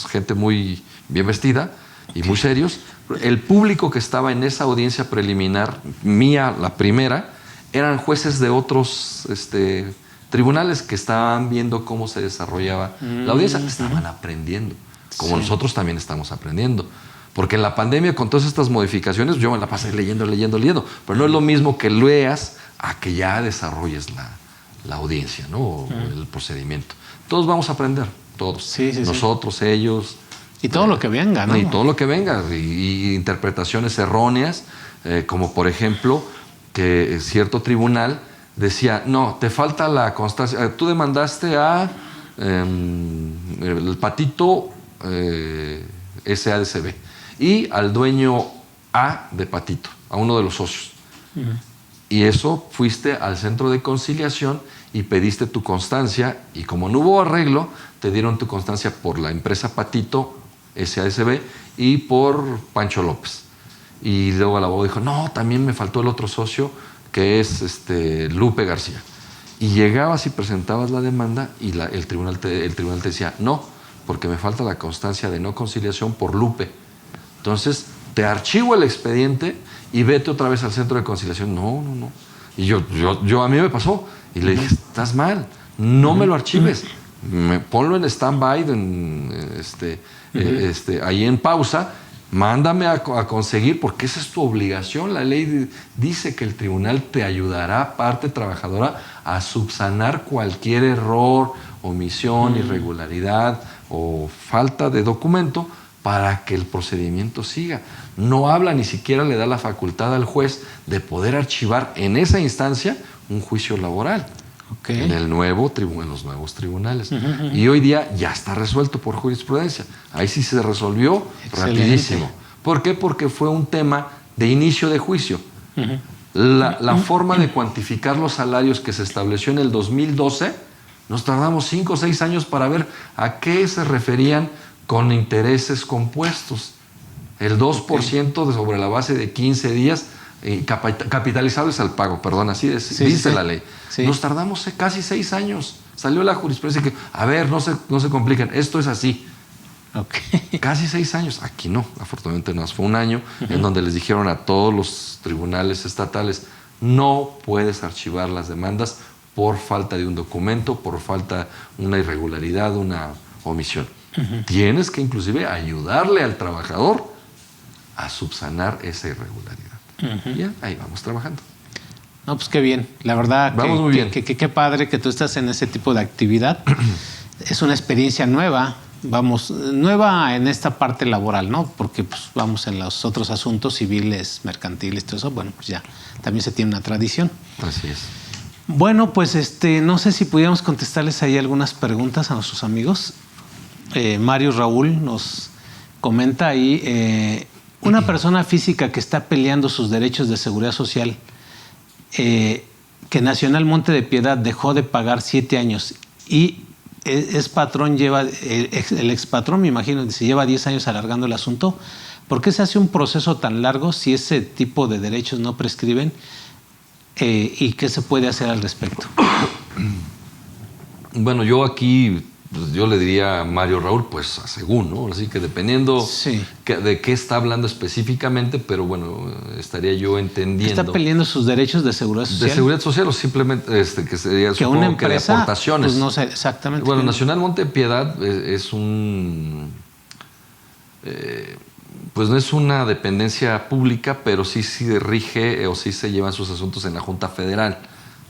gente muy bien vestida y muy serios. El público que estaba en esa audiencia preliminar, mía, la primera, eran jueces de otros tribunales que estaban viendo cómo se desarrollaba la audiencia. Estaban aprendiendo, como nosotros también estamos aprendiendo. Porque en la pandemia, con todas estas modificaciones, yo me la pasé leyendo. Pero no es lo mismo que leas a que ya desarrolles la audiencia, ¿no? O el procedimiento. Todos vamos a aprender, todos. Nosotros, ellos. Y todo lo que venga, ¿no? Y todo lo que venga. Y interpretaciones erróneas, como por ejemplo, que cierto tribunal decía, no, te falta la constancia. Tú demandaste a el Patito SADCB y al dueño A de Patito, a uno de los socios. Y eso, fuiste al centro de conciliación y pediste tu constancia, y como no hubo arreglo, te dieron tu constancia por la empresa Patito SADCB y por Pancho López. Y luego el abogado dijo, no, también me faltó el otro socio, que es Lupe García. Y llegabas y presentabas la demanda y el tribunal te decía, no, porque me falta la constancia de no conciliación por Lupe. Entonces, te archivo el expediente y vete otra vez al centro de conciliación. No. Y yo a mí me pasó. Y le dije, estás mal, no me lo archives. Ponlo en stand-by, ahí en pausa. Mándame a conseguir, porque esa es tu obligación. La ley dice que el tribunal te ayudará, parte trabajadora, a subsanar cualquier error, omisión, irregularidad o falta de documento para que el procedimiento siga. No habla, ni siquiera le da la facultad al juez de poder archivar en esa instancia un juicio laboral. En los nuevos tribunales. Y hoy día ya está resuelto por jurisprudencia. Ahí sí se resolvió rapidísimo. ¿Por qué? Porque fue un tema de inicio de juicio. La forma de cuantificar los salarios que se estableció en el 2012, nos tardamos 5 o 6 años para ver a qué se referían con intereses compuestos. El 2% sobre la base de 15 días capitalizables al pago, perdón, así dice la ley. Nos tardamos casi 6 años. Salió la jurisprudencia que, a ver, no se compliquen, esto es así. Casi 6 años. Aquí no, afortunadamente no, fue un año en donde les dijeron a todos los tribunales estatales, no puedes archivar las demandas por falta de un documento, por falta de una irregularidad, una omisión. Tienes que inclusive ayudarle al trabajador a subsanar esa irregularidad. Ya, ahí vamos trabajando. No, pues qué bien. La verdad, vamos muy bien. Qué padre que tú estás en ese tipo de actividad. Es una experiencia nueva, nueva en esta parte laboral, ¿no? Porque pues vamos en los otros asuntos civiles, mercantiles, todo eso, bueno, pues ya también se tiene una tradición. Así es. Bueno, pues no sé si pudiéramos contestarles ahí algunas preguntas a nuestros amigos. Mario Raúl nos comenta ahí, una persona física que está peleando sus derechos de seguridad social, que Nacional Monte de Piedad dejó de pagar 7 años y es patrón, el expatrón, me imagino, se lleva 10 años alargando el asunto. ¿Por qué se hace un proceso tan largo si ese tipo de derechos no prescriben? ¿Y qué se puede hacer al respecto? Bueno, yo aquí, pues, yo le diría a Mario Raúl, pues según, ¿no? Así que dependiendo de qué está hablando específicamente, pero bueno, estaría yo entendiendo. ¿Está peleando sus derechos de seguridad social? De seguridad social o simplemente que sería, que una empresa, que de aportaciones. Pues no sé exactamente. Bueno, Nacional Monte de Piedad es un... pues no es una dependencia pública, pero sí rige o sí se llevan sus asuntos en la Junta Federal.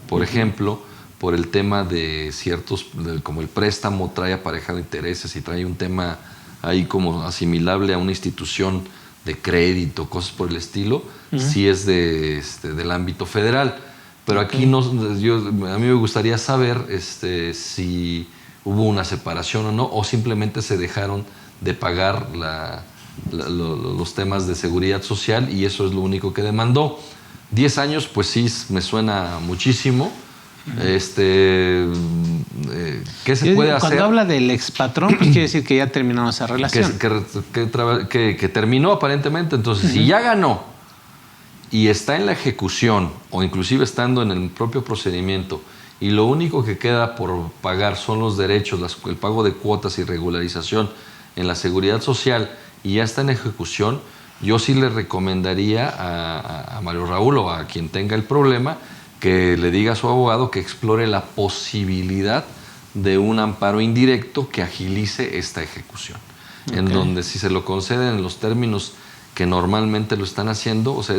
Por ejemplo, por el tema de ciertos, como el préstamo trae aparejado intereses y trae un tema ahí como asimilable a una institución de crédito, cosas por el estilo, sí es del ámbito federal. Pero aquí a mí me gustaría saber si hubo una separación o no, o simplemente se dejaron de pagar los temas de seguridad social y eso es lo único que demandó. 10 años, pues sí, me suena muchísimo. ¿qué se puede hacer? Cuando habla del expatrón, pues quiere decir que ya terminó esa relación. Que terminó aparentemente. Entonces, si ya ganó y está en la ejecución o inclusive estando en el propio procedimiento y lo único que queda por pagar son los derechos, el pago de cuotas y regularización en la seguridad social y ya está en ejecución, yo sí le recomendaría a Mario Raúl o a quien tenga el problema que le diga a su abogado que explore la posibilidad de un amparo indirecto que agilice esta ejecución. Okay. En donde si se lo conceden en los términos que normalmente lo están haciendo, o sea,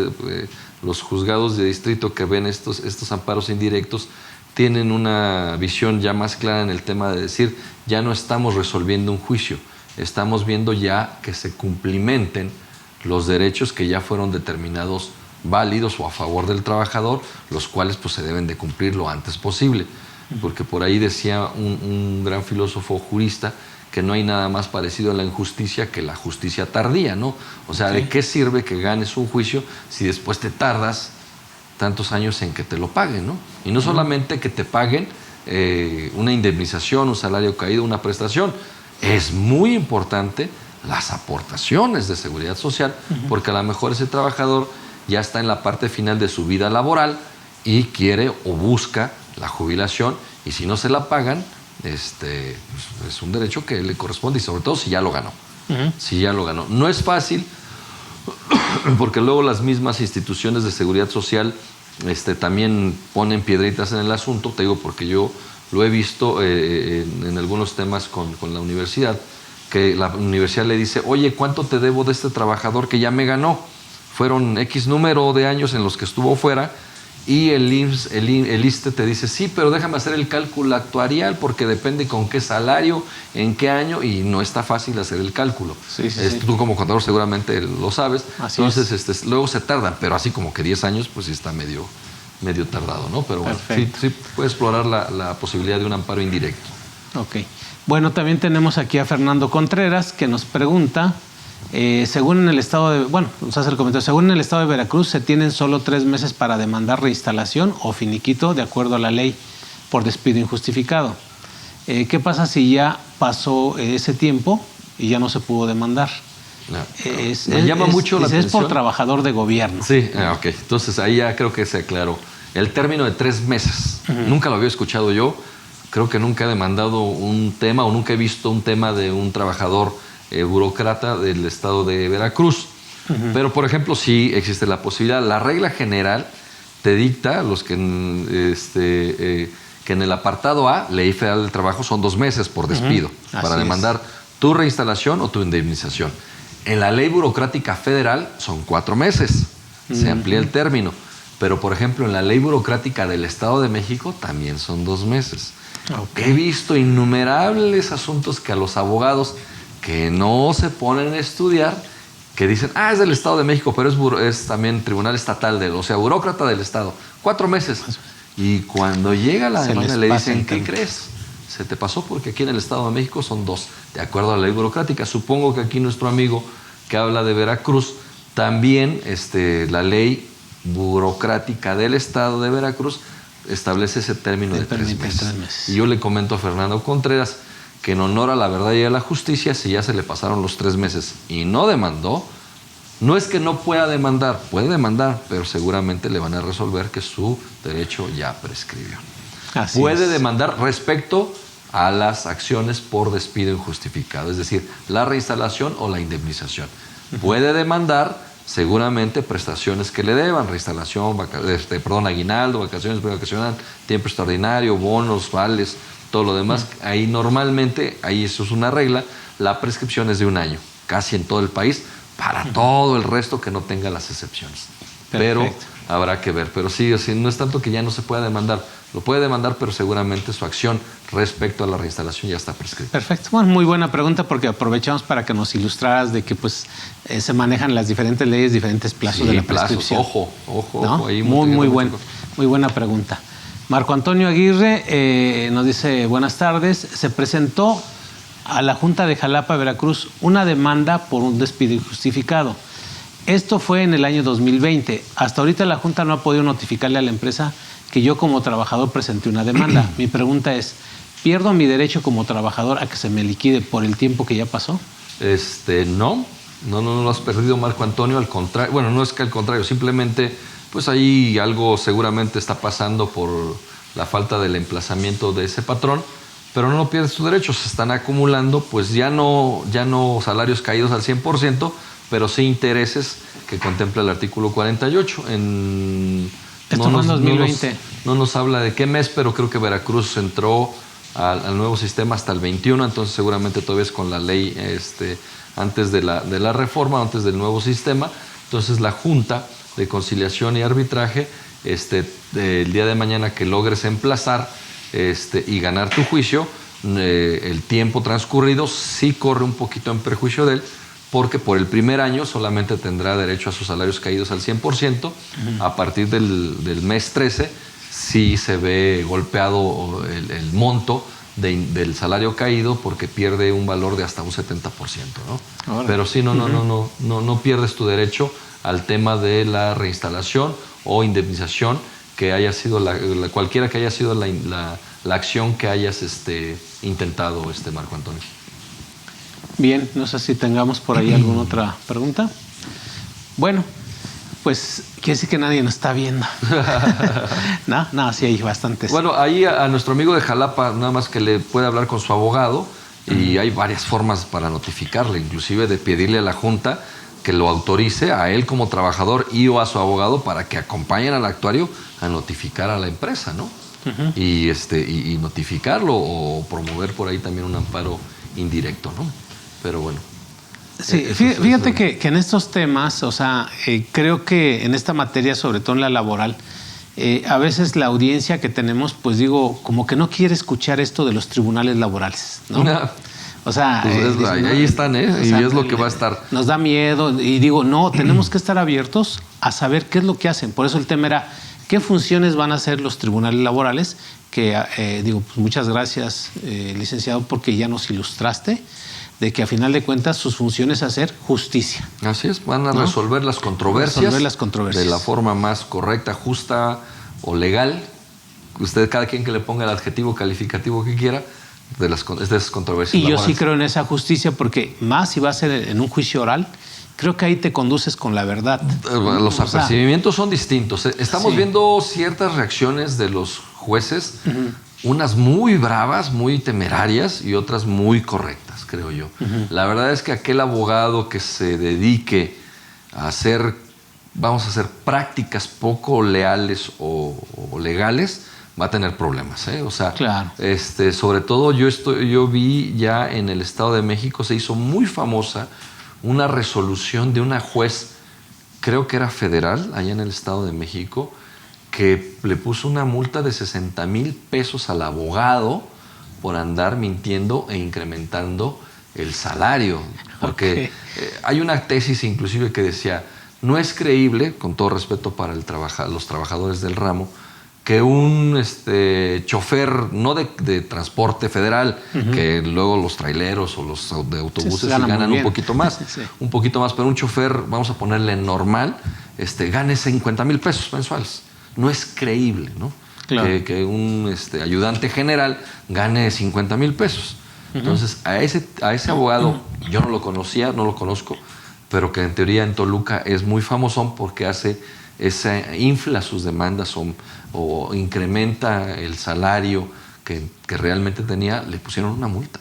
los juzgados de distrito que ven estos amparos indirectos tienen una visión ya más clara en el tema de decir, ya no estamos resolviendo un juicio, estamos viendo ya que se cumplimenten los derechos que ya fueron determinados válidos o a favor del trabajador, los cuales pues se deben de cumplir lo antes posible. Porque por ahí decía un gran filósofo jurista que no hay nada más parecido a la injusticia que la justicia tardía, ¿no? O sea, ¿de qué sirve que ganes un juicio si después te tardas tantos años en que te lo paguen, ¿no? Y no solamente que te paguen una indemnización, un salario caído, una prestación, es muy importante las aportaciones de seguridad social, porque a lo mejor ese trabajador ya está en la parte final de su vida laboral y quiere o busca la jubilación, y si no se la pagan, pues es un derecho que le corresponde, y sobre todo si ya lo ganó. Si ya lo ganó. No es fácil, porque luego las mismas instituciones de seguridad social también ponen piedritas en el asunto. Te digo porque yo lo he visto en algunos temas con la universidad, que la universidad le dice, oye, ¿cuánto te debo de este trabajador que ya me ganó? Fueron X número de años en los que estuvo fuera, y el ISSSTE te dice, sí, pero déjame hacer el cálculo actuarial porque depende con qué salario, en qué año, y no está fácil hacer el cálculo. Sí. Tú como contador seguramente lo sabes. Así entonces, luego se tardan, pero así como que 10 años, pues sí está medio tardado, ¿no? Pero bueno, sí puede explorar la posibilidad de un amparo indirecto. Ok. Bueno, también tenemos aquí a Fernando Contreras, que nos pregunta... según en el estado de, nos hace el comentario, según en el estado de Veracruz se tienen solo 3 meses para demandar reinstalación o finiquito de acuerdo a la ley por despido injustificado. ¿Qué pasa si ya pasó ese tiempo y ya no se pudo demandar? Me llama mucho la atención. Es por trabajador de gobierno. Sí, ok. Entonces ahí ya creo que se aclaró. El término de 3 meses, nunca lo había escuchado yo. Creo que nunca he demandado un tema o nunca he visto un tema de un trabajador burócrata del estado de Veracruz. Pero, por ejemplo, sí existe la posibilidad. La regla general te dicta que en el apartado A, Ley Federal del Trabajo, son 2 meses por despido para demandar tu reinstalación o tu indemnización. En la Ley Burocrática Federal son 4 meses. Se amplía el término. Pero, por ejemplo, en la Ley Burocrática del Estado de México también son 2 meses. He visto innumerables asuntos que a los abogados que no se ponen a estudiar, que dicen, es del Estado de México, pero es también tribunal estatal, o sea, burócrata del Estado. 4 meses. Y cuando llega la demanda le dicen, ¿qué crees? Se te pasó porque aquí en el Estado de México son 2, de acuerdo a la ley burocrática. Supongo que aquí nuestro amigo que habla de Veracruz, también la ley burocrática del Estado de Veracruz establece ese término de 3 meses. Y yo le comento a Fernando Contreras que en honor a la verdad y a la justicia, si ya se le pasaron los 3 meses y no demandó, no es que no pueda demandar, puede demandar, pero seguramente le van a resolver que su derecho ya prescribió. Puede demandar respecto a las acciones por despido injustificado, es decir, la reinstalación o la indemnización. Puede demandar seguramente prestaciones que le deban, reinstalación, aguinaldo, vacaciones vacacional, tiempo extraordinario, bonos, vales, todo lo demás. Ahí normalmente, eso es una regla, la prescripción es de 1 año, casi en todo el país, para todo el resto que no tenga las excepciones. Perfecto. Pero habrá que ver. Pero sí, no es tanto que ya no se pueda demandar, lo puede demandar, pero seguramente su acción respecto a la reinstalación ya está prescrita. Perfecto. Bueno, muy buena pregunta, porque aprovechamos para que nos ilustraras de que se manejan las diferentes leyes, diferentes plazos de la prescripción. Ojo. Ahí muy buena pregunta. Marco Antonio Aguirre nos dice, buenas tardes, se presentó a la Junta de Jalapa, Veracruz, una demanda por un despido injustificado. Esto fue en el año 2020. Hasta ahorita la Junta no ha podido notificarle a la empresa que yo como trabajador presenté una demanda. Mi pregunta es, ¿pierdo mi derecho como trabajador a que se me liquide por el tiempo que ya pasó? No lo has perdido, Marco Antonio, al contrario. Bueno, no es que al contrario, simplemente, pues ahí algo seguramente está pasando por la falta del emplazamiento de ese patrón, pero no pierdes tus derechos, se están acumulando, pues ya no salarios caídos al 100%, pero sí intereses que contempla el artículo 48. Esto fue en 2020. No nos habla de qué mes, pero creo que Veracruz entró al nuevo sistema hasta el 21, entonces seguramente todavía es con la ley antes de la reforma, antes del nuevo sistema. Entonces la Junta de Conciliación y Arbitraje, el día de mañana que logres emplazar y ganar tu juicio, el tiempo transcurrido sí corre un poquito en perjuicio de él, porque por el primer año solamente tendrá derecho a sus salarios caídos al 100%. A partir del mes 13 sí se ve golpeado el monto del salario caído, porque pierde un valor de hasta un 70%, ¿no? Ahora. Pero sí, no pierdes tu derecho al tema de la reinstalación o indemnización que haya sido cualquiera que haya sido la acción que hayas intentado, Marco Antonio. Bien, no sé si tengamos por ahí alguna otra pregunta. Bueno, pues quiere decir que nadie nos está viendo. No, sí hay bastantes. Bueno, ahí a nuestro amigo de Jalapa, nada más que le puede hablar con su abogado, y hay varias formas para notificarle, inclusive de pedirle a la Junta que lo autorice a él como trabajador y o a su abogado para que acompañen al actuario a notificar a la empresa, ¿no? Y notificarlo o promover por ahí también un amparo indirecto, ¿no? Pero bueno. Sí, fíjate que en estos temas, o sea, creo que en esta materia, sobre todo en la laboral, a veces la audiencia que tenemos, pues digo, como que no quiere escuchar esto de los tribunales laborales, ¿no? O sea, pues ahí están, y es lo que va a estar. Nos da miedo y digo, no, tenemos que estar abiertos a saber qué es lo que hacen. Por eso el tema era, ¿qué funciones van a hacer los tribunales laborales? Que digo, pues muchas gracias, licenciado, porque ya nos ilustraste de que a final de cuentas sus funciones es hacer justicia. Así es, van a resolver las controversias, de la forma más correcta, justa o legal. Usted, cada quien que le ponga el adjetivo calificativo que quiera, de esas controversias. Y laborales. Yo sí creo en esa justicia, porque más si va a ser en un juicio oral, creo que ahí te conduces con la verdad. Los apercibimientos son distintos. Estamos viendo ciertas reacciones de los jueces, unas muy bravas, muy temerarias, y otras muy correctas, creo yo. La verdad es que aquel abogado que se dedique a hacer, vamos a hacer prácticas poco leales o legales, va a tener problemas, O sea, claro. Sobre todo yo vi ya en el Estado de México, se hizo muy famosa una resolución de una juez, creo que era federal, allá en el Estado de México, que le puso una multa de 60,000 pesos al abogado por andar mintiendo e incrementando el salario. Porque hay una tesis inclusive que decía, no es creíble, con todo respeto para los trabajadores del ramo, que un chofer, no de transporte federal, que luego los traileros o los de autobuses ganan un poquito más, un poquito más, pero un chofer, vamos a ponerle normal, gane 50,000 pesos mensuales. No es creíble, ¿no? Claro. Que un ayudante general gane 50,000 pesos. Entonces, a ese abogado, yo no lo conocía, no lo conozco, pero que en teoría en Toluca es muy famosón porque infla sus demandas o incrementa el salario que realmente tenía, le pusieron una multa.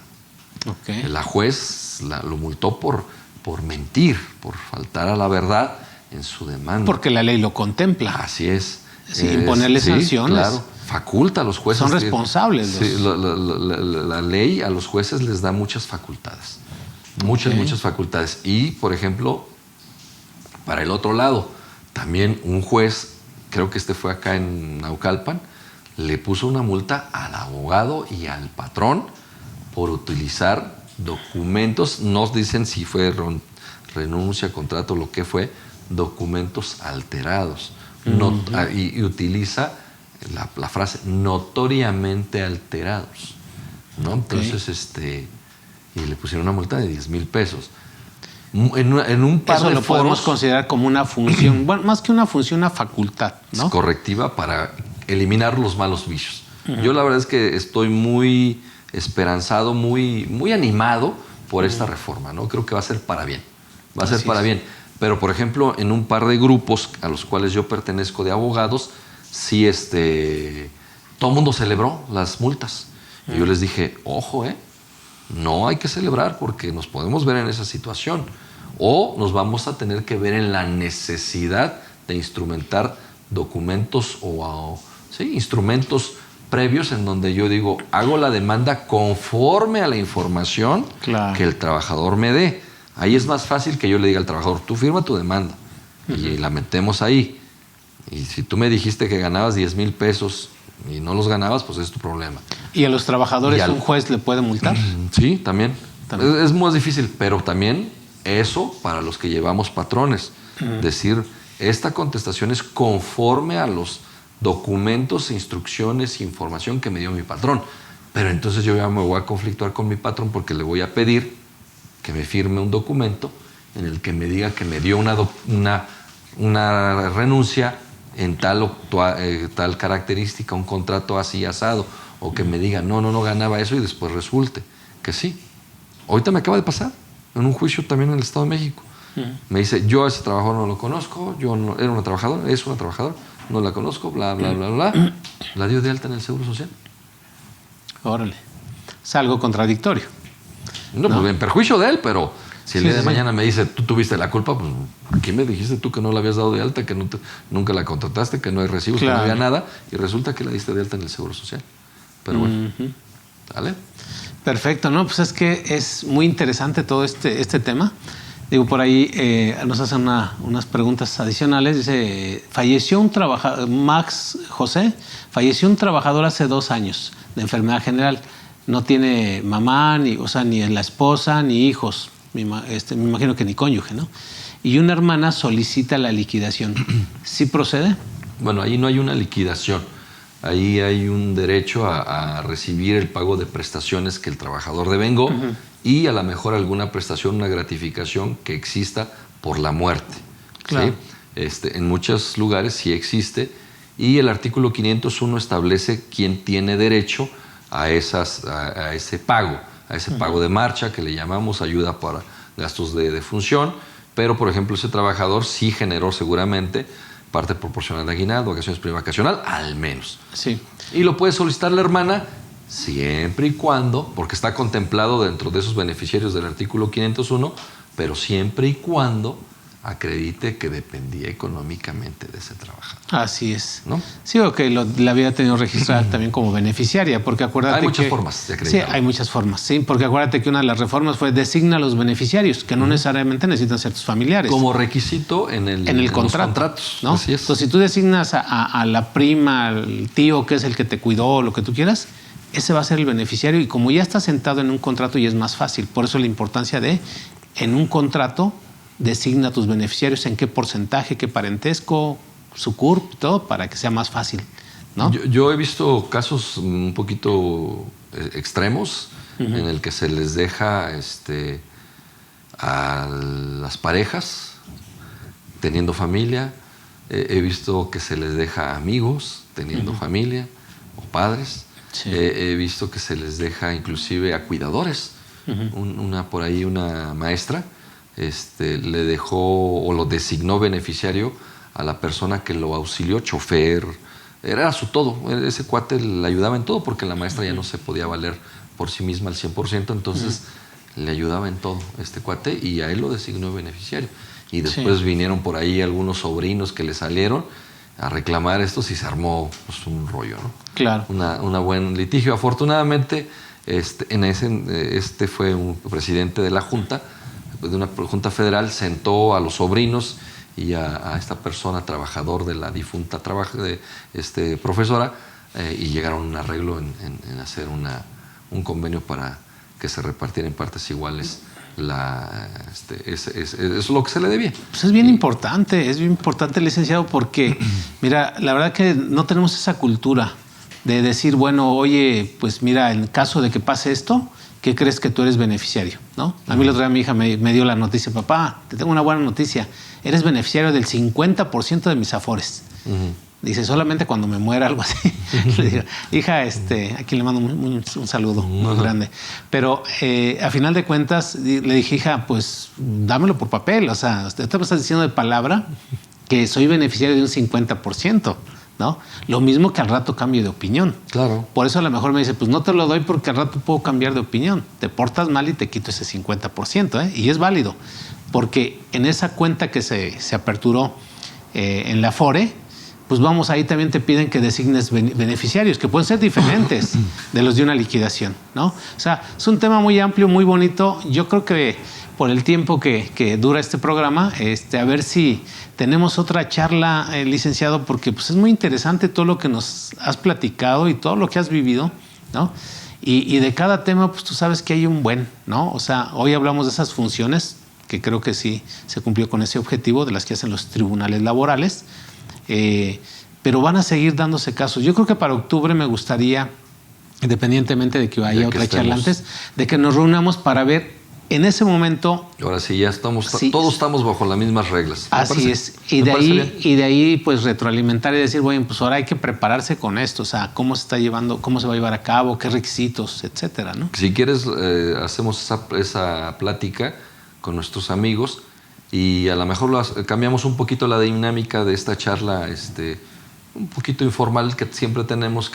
La juez lo multó por mentir, por faltar a la verdad en su demanda. Porque la ley lo contempla. Así es. Sí, imponerle sanciones. Claro, faculta a los jueces. Son responsables. Sí, la ley a los jueces les da muchas facultades. Muchas facultades. Y, por ejemplo, para el otro lado, también un juez, creo que fue acá en Naucalpan, le puso una multa al abogado y al patrón por utilizar documentos, no dicen si fue renuncia, contrato, lo que fue, documentos alterados. Y utiliza la frase notoriamente alterados, ¿no? Entonces, y le pusieron una multa de 10,000 pesos. En un par Eso de lo podemos considerar como una función, bueno, más que una función, una facultad, ¿no? Correctiva para eliminar los malos vicios. Yo la verdad es que estoy muy esperanzado, muy animado por esta reforma, ¿no? Creo que va a ser para bien. Va a ser para bien. Pero, por ejemplo, en un par de grupos a los cuales yo pertenezco de abogados, sí, todo el mundo celebró las multas. Y yo les dije, ojo, no hay que celebrar porque nos podemos ver en esa situación. O nos vamos a tener que ver en la necesidad de instrumentar documentos instrumentos previos en donde yo digo, hago la demanda conforme a la información que el trabajador me dé. Ahí es más fácil que yo le diga al trabajador, tú firma tu demanda y la metemos ahí. Y si tú me dijiste que ganabas 10,000 pesos y no los ganabas, pues es tu problema. ¿Y a los trabajadores un juez le puede multar? Sí, también. Es muy difícil, pero también eso para los que llevamos patrones. Decir, esta contestación es conforme a los documentos, instrucciones, información que me dio mi patrón. Pero entonces yo ya me voy a conflictuar con mi patrón porque le voy a pedir que me firme un documento en el que me diga que me dio una renuncia en tal característica, un contrato así asado, o que me diga, no ganaba eso y después resulte que sí. Ahorita me acaba de pasar en un juicio también en el Estado de México. Me dice, yo a ese trabajador no lo conozco, es una trabajadora, no la conozco, bla, bla, bla, bla. La dio de alta en el Seguro Social. Órale. Es algo contradictorio. No, pues en perjuicio de él, pero si el día de mañana me dice, tú tuviste la culpa, pues ¿qué me dijiste tú que no la habías dado de alta, que nunca la contrataste, que no hay recibos, que no había nada? Y resulta que la diste de alta en el Seguro Social. Pero bueno, ¿vale? Perfecto, ¿no? Pues es que es muy interesante todo este tema. Digo, por ahí nos hacen unas preguntas adicionales. Dice, falleció un trabajador, Max José, falleció un trabajador hace 2 años de enfermedad general. No tiene mamá, ni la esposa, ni hijos. Me imagino que ni cónyuge, ¿no? Y una hermana solicita la liquidación. ¿Sí procede? Bueno, ahí no hay una liquidación. Ahí hay un derecho a recibir el pago de prestaciones que el trabajador devengó y a lo mejor alguna prestación, una gratificación que exista por la muerte. Claro. ¿Sí? En muchos lugares sí existe y el artículo 501 establece quién tiene derecho a ese pago, pago de marcha que le llamamos ayuda para gastos de función, pero por ejemplo ese trabajador sí generó seguramente parte proporcional de aguinaldo, vacaciones prevacacional, al menos. Sí. Y lo puede solicitar la hermana siempre y cuando, porque está contemplado dentro de esos beneficiarios del artículo 501, pero siempre y cuando acredite que dependía económicamente de ese trabajador. Así es. ¿No? Sí, o que la había tenido registrada también como beneficiaria, porque acuérdate hay muchas formas de acreditar. Sí, hay muchas formas, sí, porque acuérdate que una de las reformas fue designa a los beneficiarios, que no necesariamente necesitan ser tus familiares. Como requisito en el contrato, los contratos, ¿no? Así es. Entonces, si tú designas a la prima, al tío que es el que te cuidó, lo que tú quieras, ese va a ser el beneficiario y como ya está sentado en un contrato ya es más fácil. Por eso la importancia de, en un contrato, designa a tus beneficiarios en qué porcentaje, qué parentesco, su CURP, todo, para que sea más fácil, ¿no? Yo he visto casos un poquito extremos en el que se les deja a las parejas teniendo familia. He visto que se les deja a amigos teniendo familia o padres. Sí. He visto que se les deja inclusive a cuidadores. Por ahí una maestra le dejó o lo designó beneficiario a la persona que lo auxilió, chofer, era su todo. Ese cuate le ayudaba en todo porque la maestra ya no se podía valer por sí misma al 100%, entonces le ayudaba en todo este cuate y a él lo designó beneficiario. Y después vinieron por ahí algunos sobrinos que le salieron a reclamar esto y se armó pues, un rollo, ¿no? Claro. Una buen litigio. Afortunadamente, fue un presidente de la Junta, de una Junta Federal, sentó a los sobrinos y a esta persona, trabajador de la difunta profesora, y llegaron a un arreglo en hacer un convenio para que se repartiera en partes iguales es lo que se le debía. Pues es bien importante, licenciado, porque mira, la verdad que no tenemos esa cultura de decir, bueno, oye, pues mira, en caso de que pase esto, ¿qué crees que tú eres beneficiario? ¿No? A mí el otro día mi hija me dio la noticia, papá, te tengo una buena noticia, eres beneficiario del 50% de mis afores. Dice, solamente cuando me muera, algo así. Le digo, hija, aquí le mando un saludo muy grande. Pero a final de cuentas, le dije, hija, pues dámelo por papel. O sea, usted me está diciendo de palabra que soy beneficiario de un 50%, ¿no? Lo mismo que al rato cambio de opinión. Claro. Por eso a lo mejor me dice, pues no te lo doy porque al rato puedo cambiar de opinión. Te portas mal y te quito ese 50%, ¿eh? Y es válido. Porque en esa cuenta que se aperturó en la Afore, pues vamos, ahí también te piden que designes beneficiarios, que pueden ser diferentes de los de una liquidación, ¿no? O sea, es un tema muy amplio, muy bonito. Yo creo que por el tiempo que dura este programa, a ver si tenemos otra charla, licenciado, porque pues es muy interesante todo lo que nos has platicado y todo lo que has vivido, ¿no? Y de cada tema, pues tú sabes que hay un buen, ¿no? O sea, hoy hablamos de esas funciones, que creo que sí se cumplió con ese objetivo, de las que hacen los tribunales laborales, pero van a seguir dándose casos. Yo creo que para octubre me gustaría, independientemente de que haya otra charla antes, de que nos reunamos para ver en ese momento. Ahora sí, ya estamos, todos estamos bajo las mismas reglas. Así es. Y de ahí, pues retroalimentar y decir, bueno, pues ahora hay que prepararse con esto. O sea, cómo se está llevando, cómo se va a llevar a cabo, qué requisitos, etcétera, ¿no? Si quieres, hacemos esa plática con nuestros amigos. Y a lo mejor cambiamos un poquito la dinámica de esta charla, un poquito informal que siempre tenemos,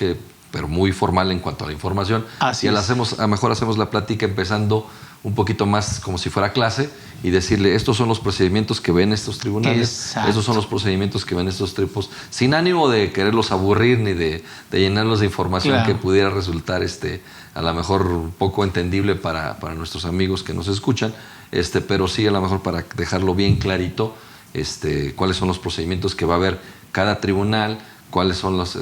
pero muy formal en cuanto a la información. Así es. A lo mejor hacemos la plática empezando un poquito más como si fuera clase y decirle, estos son los procedimientos que ven estos tribunales, exacto, estos son los procedimientos que ven estos tribunales, sin ánimo de quererlos aburrir ni de llenarlos de información, claro, que pudiera resultar a lo mejor poco entendible para nuestros amigos que nos escuchan. Pero sí, a lo mejor para dejarlo bien clarito, cuáles son los procedimientos que va a haber cada tribunal, cuáles son los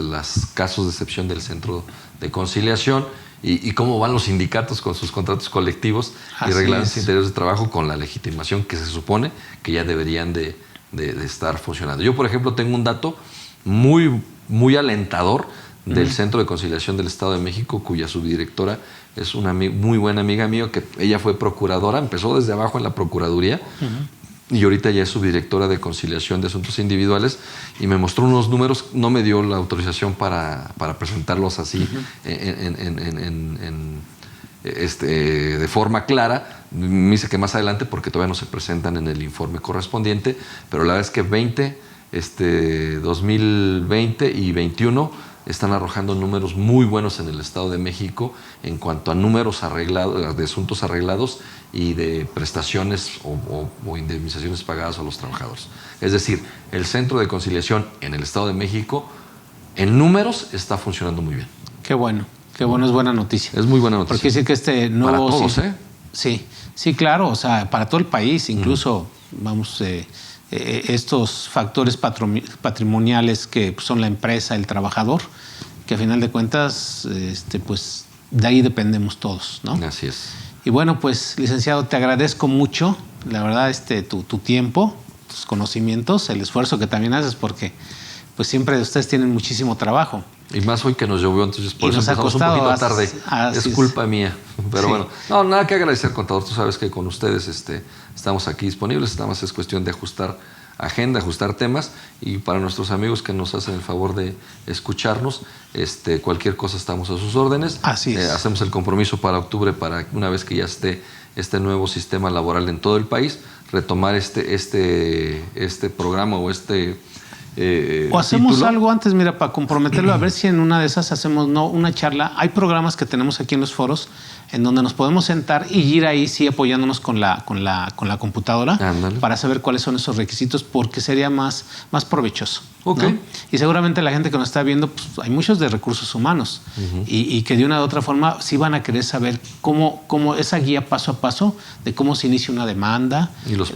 casos de excepción del centro de conciliación y cómo van los sindicatos con sus contratos colectivos y reglamentos interiores de trabajo con la legitimación que se supone que ya deberían de estar funcionando. Yo, por ejemplo, tengo un dato muy, muy alentador del Centro de Conciliación del Estado de México, cuya subdirectora es una muy buena amiga mía, que ella fue procuradora, empezó desde abajo en la Procuraduría y ahorita ya es subdirectora de Conciliación de Asuntos Individuales y me mostró unos números, no me dio la autorización para presentarlos así de forma clara. Me dice que más adelante, porque todavía no se presentan en el informe correspondiente, pero la verdad es que 2020 y 2021 están arrojando números muy buenos en el Estado de México en cuanto a números arreglados, de asuntos arreglados y de prestaciones o indemnizaciones pagadas a los trabajadores. Es decir, el Centro de Conciliación en el Estado de México, en números, está funcionando muy bien. Qué bueno, es buena noticia. Es muy buena noticia. Porque dice que nuevo... Para todos, Sí, claro, o sea, para todo el país, incluso, estos factores patrimoniales que son la empresa, el trabajador, que a final de cuentas, pues de ahí dependemos todos, ¿no? Así es. Y bueno, pues, licenciado, te agradezco mucho, la verdad, tu tiempo, tus conocimientos, el esfuerzo que también haces, porque pues siempre ustedes tienen muchísimo trabajo. Y más hoy que nos llovió, entonces por eso empezamos un poquito tarde. Es culpa mía. Pero bueno, no, nada que agradecer, contador. Tú sabes que con ustedes estamos aquí disponibles. Nada más es cuestión de ajustar agenda, ajustar temas. Y para nuestros amigos que nos hacen el favor de escucharnos, cualquier cosa estamos a sus órdenes. Así es. Hacemos el compromiso para octubre, para una vez que ya esté este nuevo sistema laboral en todo el país, retomar este programa o o hacemos título. Algo antes, mira, para comprometerlo, a ver si en una de esas hacemos una charla. Hay programas que tenemos aquí en los foros en donde nos podemos sentar y ir ahí sí apoyándonos con la computadora. Ándale. Para saber cuáles son esos requisitos, porque sería más provechoso. Okay. ¿No? Y seguramente la gente que nos está viendo, pues hay muchos de recursos humanos y que de una u otra forma sí van a querer saber cómo esa guía paso a paso de cómo se inicia una demanda y los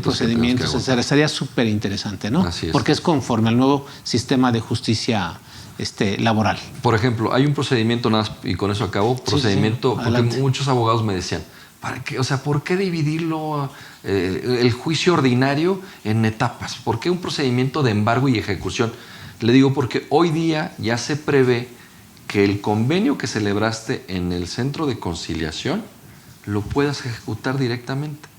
procedimientos, etcétera. Estaría súper interesante, ¿no? Así es. Porque es conforme al nuevo sistema de justicia laboral. Por ejemplo, hay un procedimiento, y con eso acabo, procedimiento, sí, porque muchos abogados me decían, ¿para qué? O sea, ¿por qué dividirlo el juicio ordinario en etapas? ¿Por qué un procedimiento de embargo y ejecución? Le digo porque hoy día ya se prevé que el convenio que celebraste en el centro de conciliación lo puedas ejecutar directamente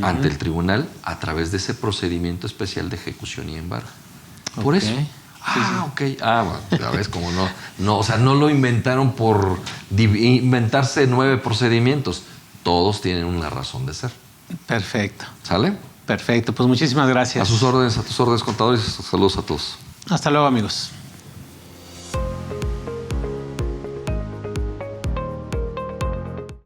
ante el tribunal a través de ese procedimiento especial de ejecución y embargo. Por eso. Ok. Bueno, ya ves, como no, o sea, no lo inventaron por inventarse 9 procedimientos. Todos tienen una razón de ser. Perfecto. ¿Sale? Perfecto. Pues muchísimas gracias. A tus órdenes, contadores. Saludos a todos. Hasta luego, amigos.